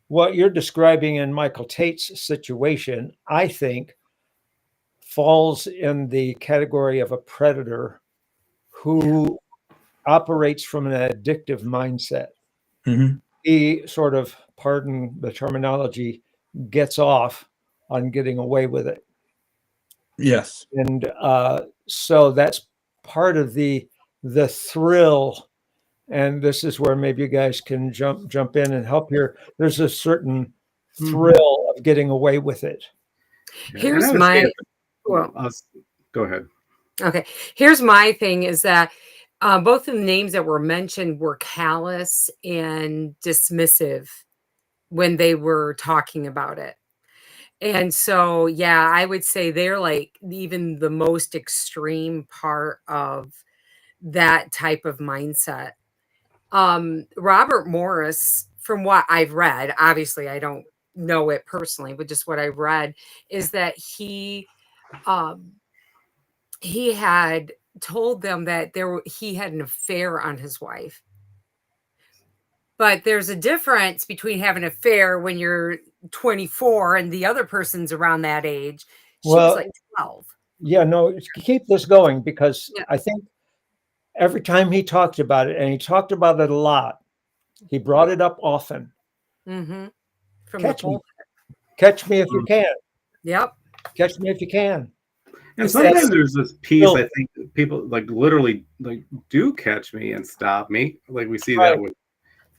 What you're describing in Michael Tate's situation, I think, falls in the category of a predator who operates from an addictive mindset. Mhm. He sort of, pardon the terminology, gets off on getting away with it. Yes. And so that's part of the thrill. And this is where maybe you guys can jump in and help here. There's a certain thrill of getting away with it. Here's my, well, go ahead. Okay. Here's my thing is that both of the names that were mentioned were callous and dismissive when they were talking about it. And so, yeah, I would say they're like even the most extreme part of that type of mindset. Robert Morris, from what I've read, obviously I don't know it personally, but just what I've read is that he had told them that he had an affair on his wife. But there's a difference between having an affair when you're 24 and the other person's around that age. She was like 12. Yeah, no, keep this going, because I think every time he talked about it, and he talked about it a lot, he brought it up often. Mm-hmm. Catch me if you can. Yep. Catch me if you can. And sometimes there's this piece, I think people like literally like do catch me and stop me. Like we see that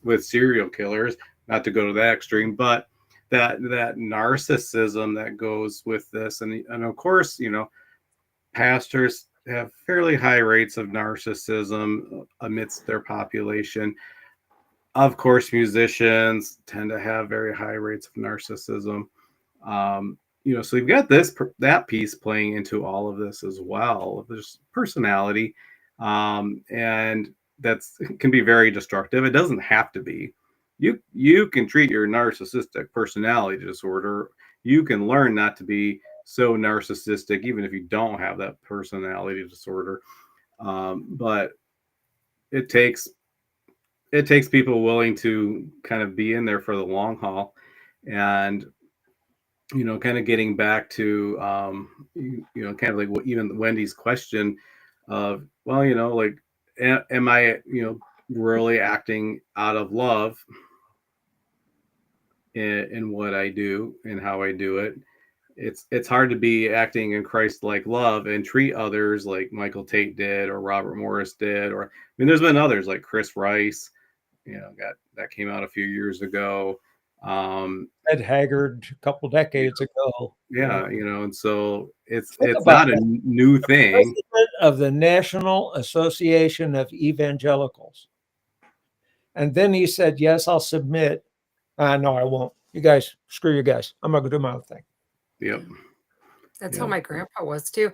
with serial killers, not to go to that extreme, but that narcissism that goes with this. And of course, pastors have fairly high rates of narcissism amidst their population. Of course, musicians tend to have very high rates of narcissism. So you've got that piece playing into all of this as well. There's personality, and that's can be very destructive. It doesn't have to be. You can treat your narcissistic personality disorder. You can learn not to be so narcissistic, even if you don't have that personality disorder. But it takes people willing to kind of be in there for the long haul, and kind of getting back to, kind of like what even Wendy's question of, well, like, am I, really acting out of love in what I do and how I do it? It's hard to be acting in Christ-like love and treat others like Michael Tate did or Robert Morris did, or, I mean, there's been others like Chris Rice, that came out a few years ago. Ed Haggard a couple decades ago. Yeah, and so it's not a new thing. President of the National Association of Evangelicals. And then he said, yes, I'll submit. No, I won't. You guys, screw you guys. I'm going to do my own thing. Yep. That's how my grandpa was too.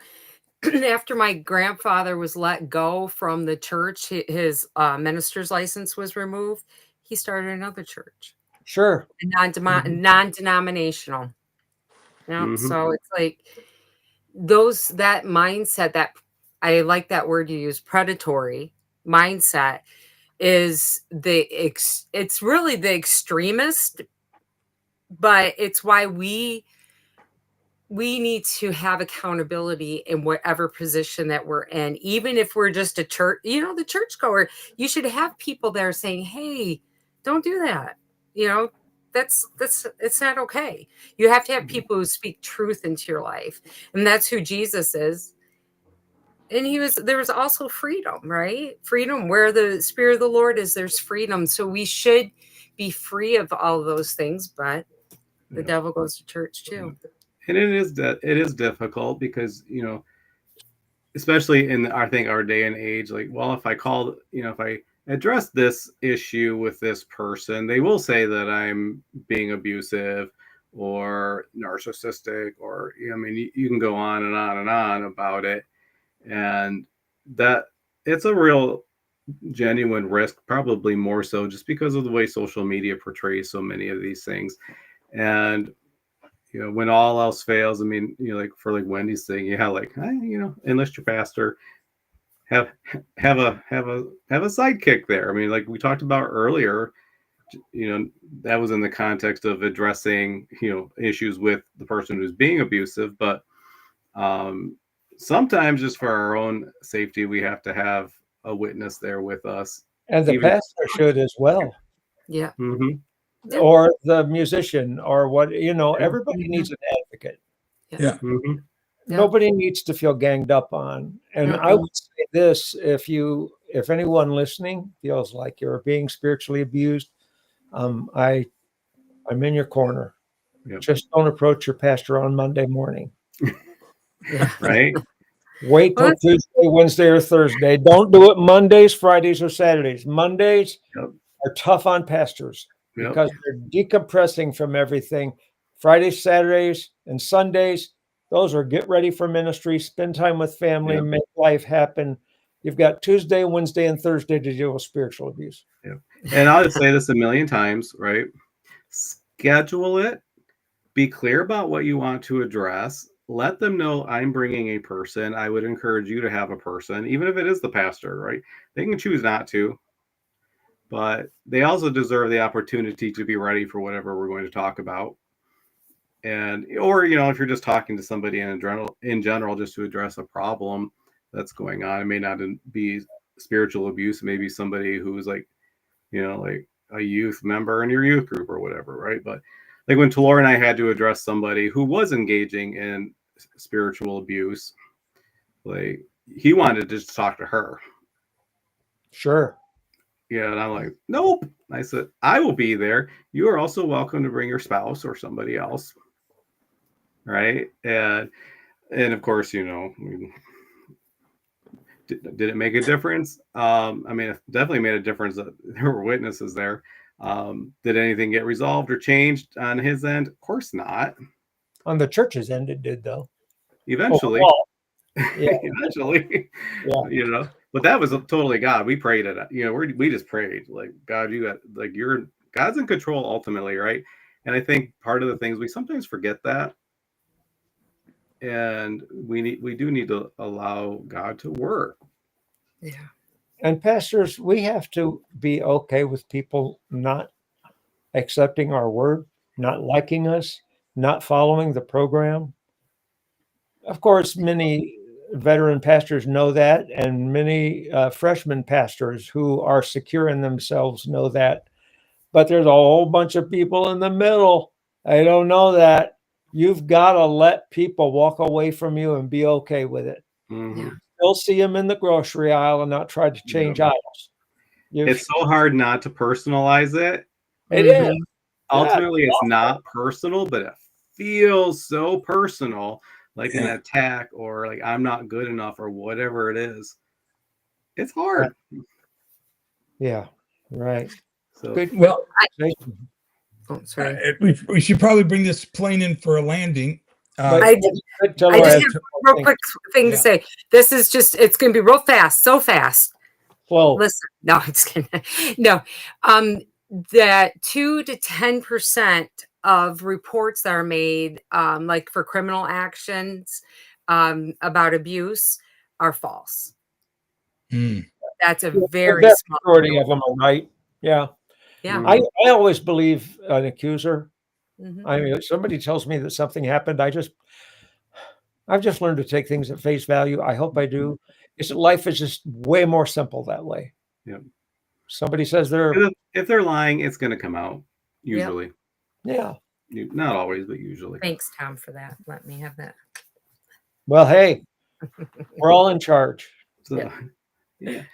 After my grandfather was let go from the church, his minister's license was removed. He started another church. Sure. Non-denominational. So it's like that mindset, that I like that word you use, predatory mindset, is it's really the extremist, but it's why we need to have accountability in whatever position that we're in. Even if we're just a church, the churchgoer, you should have people there saying, hey, don't do that. That's it's not okay. You have to have people who speak truth into your life. And that's who Jesus is. And there was also freedom, right? Freedom, where the Spirit of the Lord is, there's freedom. So we should be free of all those things, but the Yeah. devil goes to church too. And it is difficult because, especially in I think our day and age, like, well, if I address this issue with this person, they will say that I'm being abusive or narcissistic, or I mean, you can go on and on and on about it, and that it's a real genuine risk, probably more so just because of the way social media portrays so many of these things. And when all else fails, I mean, like for like Wendy's thing, like, enlist your pastor, have a sidekick there. I mean, like we talked about earlier, that was in the context of addressing, issues with the person who's being abusive. But sometimes just for our own safety, we have to have a witness there with us. And the pastor should as well. Yeah. Mm-hmm. Or the musician, or what, everybody needs an advocate. Yeah. Mm-hmm. Yeah. Nobody needs to feel ganged up on. And I would say this, if anyone listening feels like you're being spiritually abused, I'm in your corner. Yep. Just don't approach your pastor on Monday morning. Right? Wait till Tuesday, Wednesday, or Thursday. Don't do it Mondays, Fridays, or Saturdays. Mondays are tough on pastors because they're decompressing from everything. Fridays, Saturdays, and Sundays, those are get ready for ministry, spend time with family, make life happen. You've got Tuesday, Wednesday, and Thursday to deal with spiritual abuse. Yeah. And I'll just say this a million times, right? Schedule it. Be clear about what you want to address. Let them know I'm bringing a person. I would encourage you to have a person, even if it is the pastor, right? They can choose not to, but they also deserve the opportunity to be ready for whatever we're going to talk about. And, or, if you're just talking to somebody in general, just to address a problem that's going on, it may not be spiritual abuse. Maybe somebody who's like, like a youth member in your youth group or whatever, right? But like when Talora and I had to address somebody who was engaging in spiritual abuse, like he wanted to just talk to her. Sure. Yeah, and I'm like, nope. I said, I will be there. You are also welcome to bring your spouse or somebody else. Right. And of course, did it make a difference? I mean, it definitely made a difference that there were witnesses there. Did anything get resolved or changed on his end? Of course not. On the church's end, it did, though. Eventually. Yeah. Eventually. Yeah. But that was totally God. We prayed it. We just prayed like, God, God's in control ultimately, right? And I think part of the things we sometimes forget that. And we do need to allow God to work. Yeah. And pastors, we have to be okay with people not accepting our word, not liking us, not following the program. Of course, many veteran pastors know that, and many freshman pastors who are secure in themselves know that. But there's a whole bunch of people in the middle. I don't know that. You've got to let people walk away from you and be okay with it. Mm-hmm. Still see them in the grocery aisle and not try to change aisles. It's so hard not to personalize it. It is. Ultimately, it's not personal, but it feels so personal, like an attack or like I'm not good enough or whatever it is. It's hard. Yeah, right. So, good. Well, sorry. We should probably bring this plane in for a landing. I just have a real quick thing to say. This is it's going to be real fast, so fast. Whoa. Listen, no, it's kidding. No, that 2 to 10% of reports that are made, like for criminal actions about abuse, are false. That's a very small majority of them are right. Yeah. Yeah. I always believe an accuser. Mm-hmm. I mean, if somebody tells me that something happened, I've just learned to take things at face value. I hope I do. Life is just way more simple that way. Yeah. Somebody says if they're lying, it's going to come out usually. Yeah. Not always, but usually. Thanks, Tom, for that. Let me have that. Well, hey, We're all in charge. So, Yeah. yeah.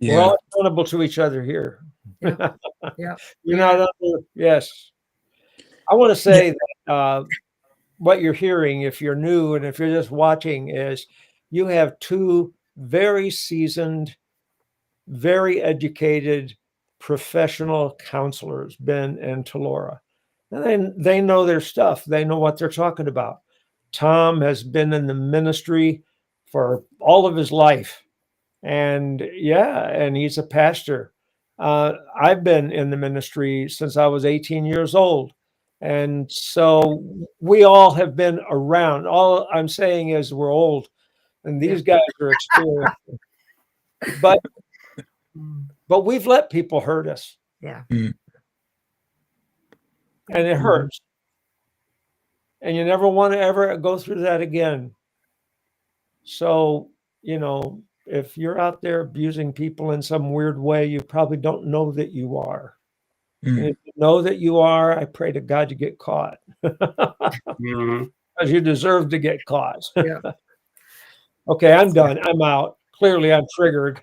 We're all accountable to each other here. Yeah. Yeah. You're not under, yes. I want to say that what you're hearing, if you're new and if you're just watching, is you have two very seasoned, very educated, professional counselors, Ben and Talora. And they know their stuff. They know what they're talking about. Tom has been in the ministry for all of his life. And and he's a pastor. I've been in the ministry since I was 18 years old. And so we all have been around. All I'm saying is we're old and these guys are experienced. But we've let people hurt us. Yeah. Mm. And it hurts. And you never want to ever go through that again. So, if you're out there abusing people in some weird way, you probably don't know that you are. Mm. And if you know that you are, I pray to God you get caught. Mhm. Because you deserve to get caught. Yeah. Okay, I'm done. I'm out. Clearly, I'm triggered.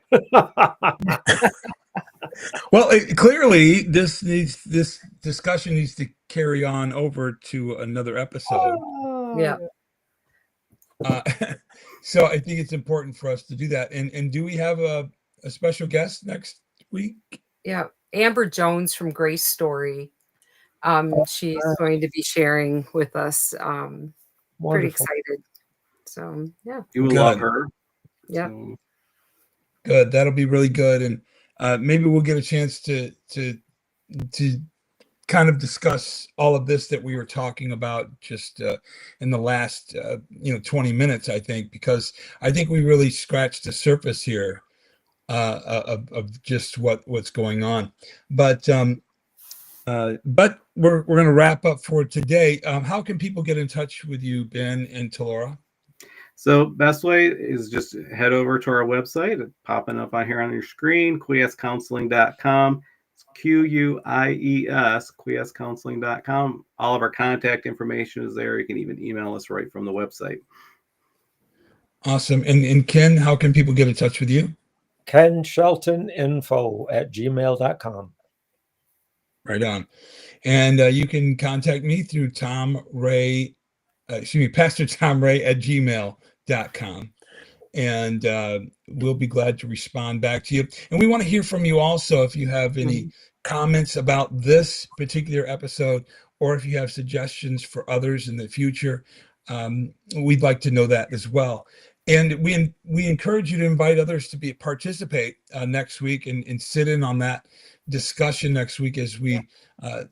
Well, clearly, this discussion needs to carry on over to another episode. Yeah. So I think it's important for us to do that. And do we have a special guest next week? Yeah. Amber Jones from Grace Story. She's going to be sharing with us. Pretty Wonderful. excited. So yeah. You will Good. love her. Yeah. So, Good. That'll be really good. And maybe we'll get a chance to kind of discuss all of this that we were talking about just in the last 20 minutes, I think, because I think we really scratched the surface here of just what's going on. But we're going to wrap up for today. How can people get in touch with you, Ben and Talora? So best way is just head over to our website. It's popping up on here on your screen, quiescounseling.com. It's QUIES, quiescounseling.com. All of our contact information is there. You can even email us right from the website. Awesome. And Ken, how can people get in touch with you? KenSheltoninfo@gmail.com. Right on. And you can contact me through Pastor Tom Ray at gmail.com. And we'll be glad to respond back to you. And we want to hear from you also if you have any comments about this particular episode, or if you have suggestions for others in the future. We'd like to know that as well. And we encourage you to invite others to participate next week and sit in on that discussion next week as we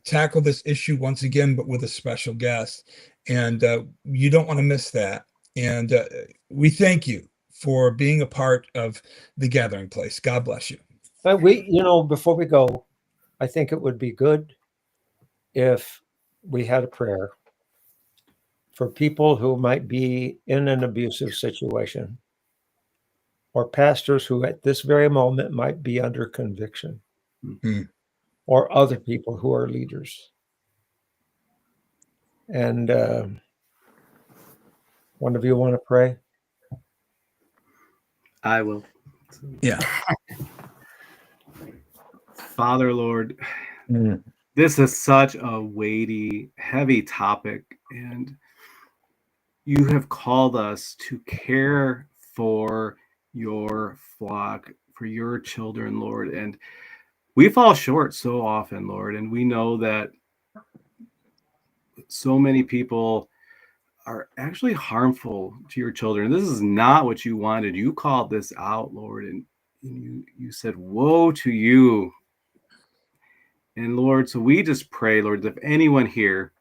tackle this issue once again, but with a special guest. And you don't want to miss that. And we thank you for being a part of the Gathering Place. God bless you. But before we go, I think it would be good if we had a prayer for people who might be in an abusive situation, or pastors who at this very moment might be under conviction, or other people who are leaders. And one of you want to pray? I will. Yeah. Father, Lord, this is such a weighty, heavy topic, and you have called us to care for your flock, for your children, Lord. And we fall short so often, Lord. And we know that so many people are actually harmful to your children. This is not what you wanted. You called this out, Lord. And you said, woe to you. And Lord, so we just pray, Lord, if anyone here,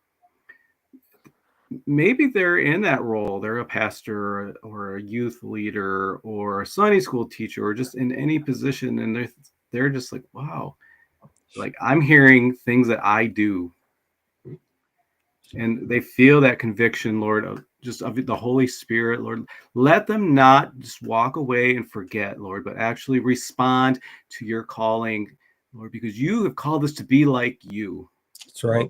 maybe they're in that role, they're a pastor or a youth leader or a Sunday school teacher or just in any position, and they're just like, wow, like I'm hearing things that I do, and they feel that conviction, Lord, of the Holy Spirit, Lord. Let them not just walk away and forget, Lord, but actually respond to your calling, Lord, because you have called us to be like you. That's right.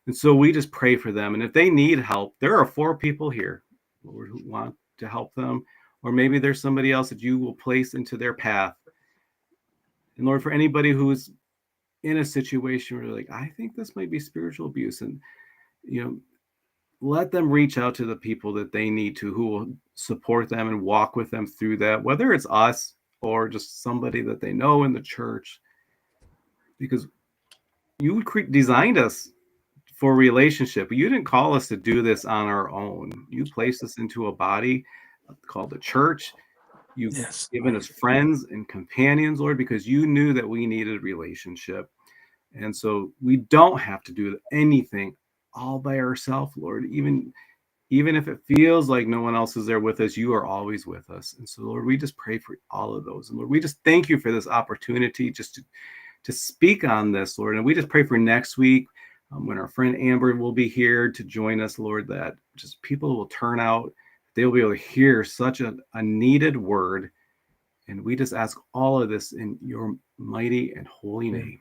And so we just pray for them. And if they need help, there are 4 people here, Lord, who want to help them, or maybe there's somebody else that you will place into their path. And Lord, for anybody who's in a situation where they're like, I think this might be spiritual abuse, and let them reach out to the people that they need to, who will support them and walk with them through that, whether it's us or just somebody that they know in the church, because you designed us for relationship. You didn't call us to do this on our own. You placed us into a body called the church. You've given us friends and companions, Lord, because you knew that we needed relationship. And so we don't have to do anything all by ourselves, Lord. Even if it feels like no one else is there with us, you are always with us. And so, Lord, we just pray for all of those. And Lord, we just thank you for this opportunity just to speak on this, Lord. And we just pray for next week when our friend Amber will be here to join us, Lord, that just people will turn out. They will be able to hear such a needed word. And we just ask all of this in your mighty and holy name.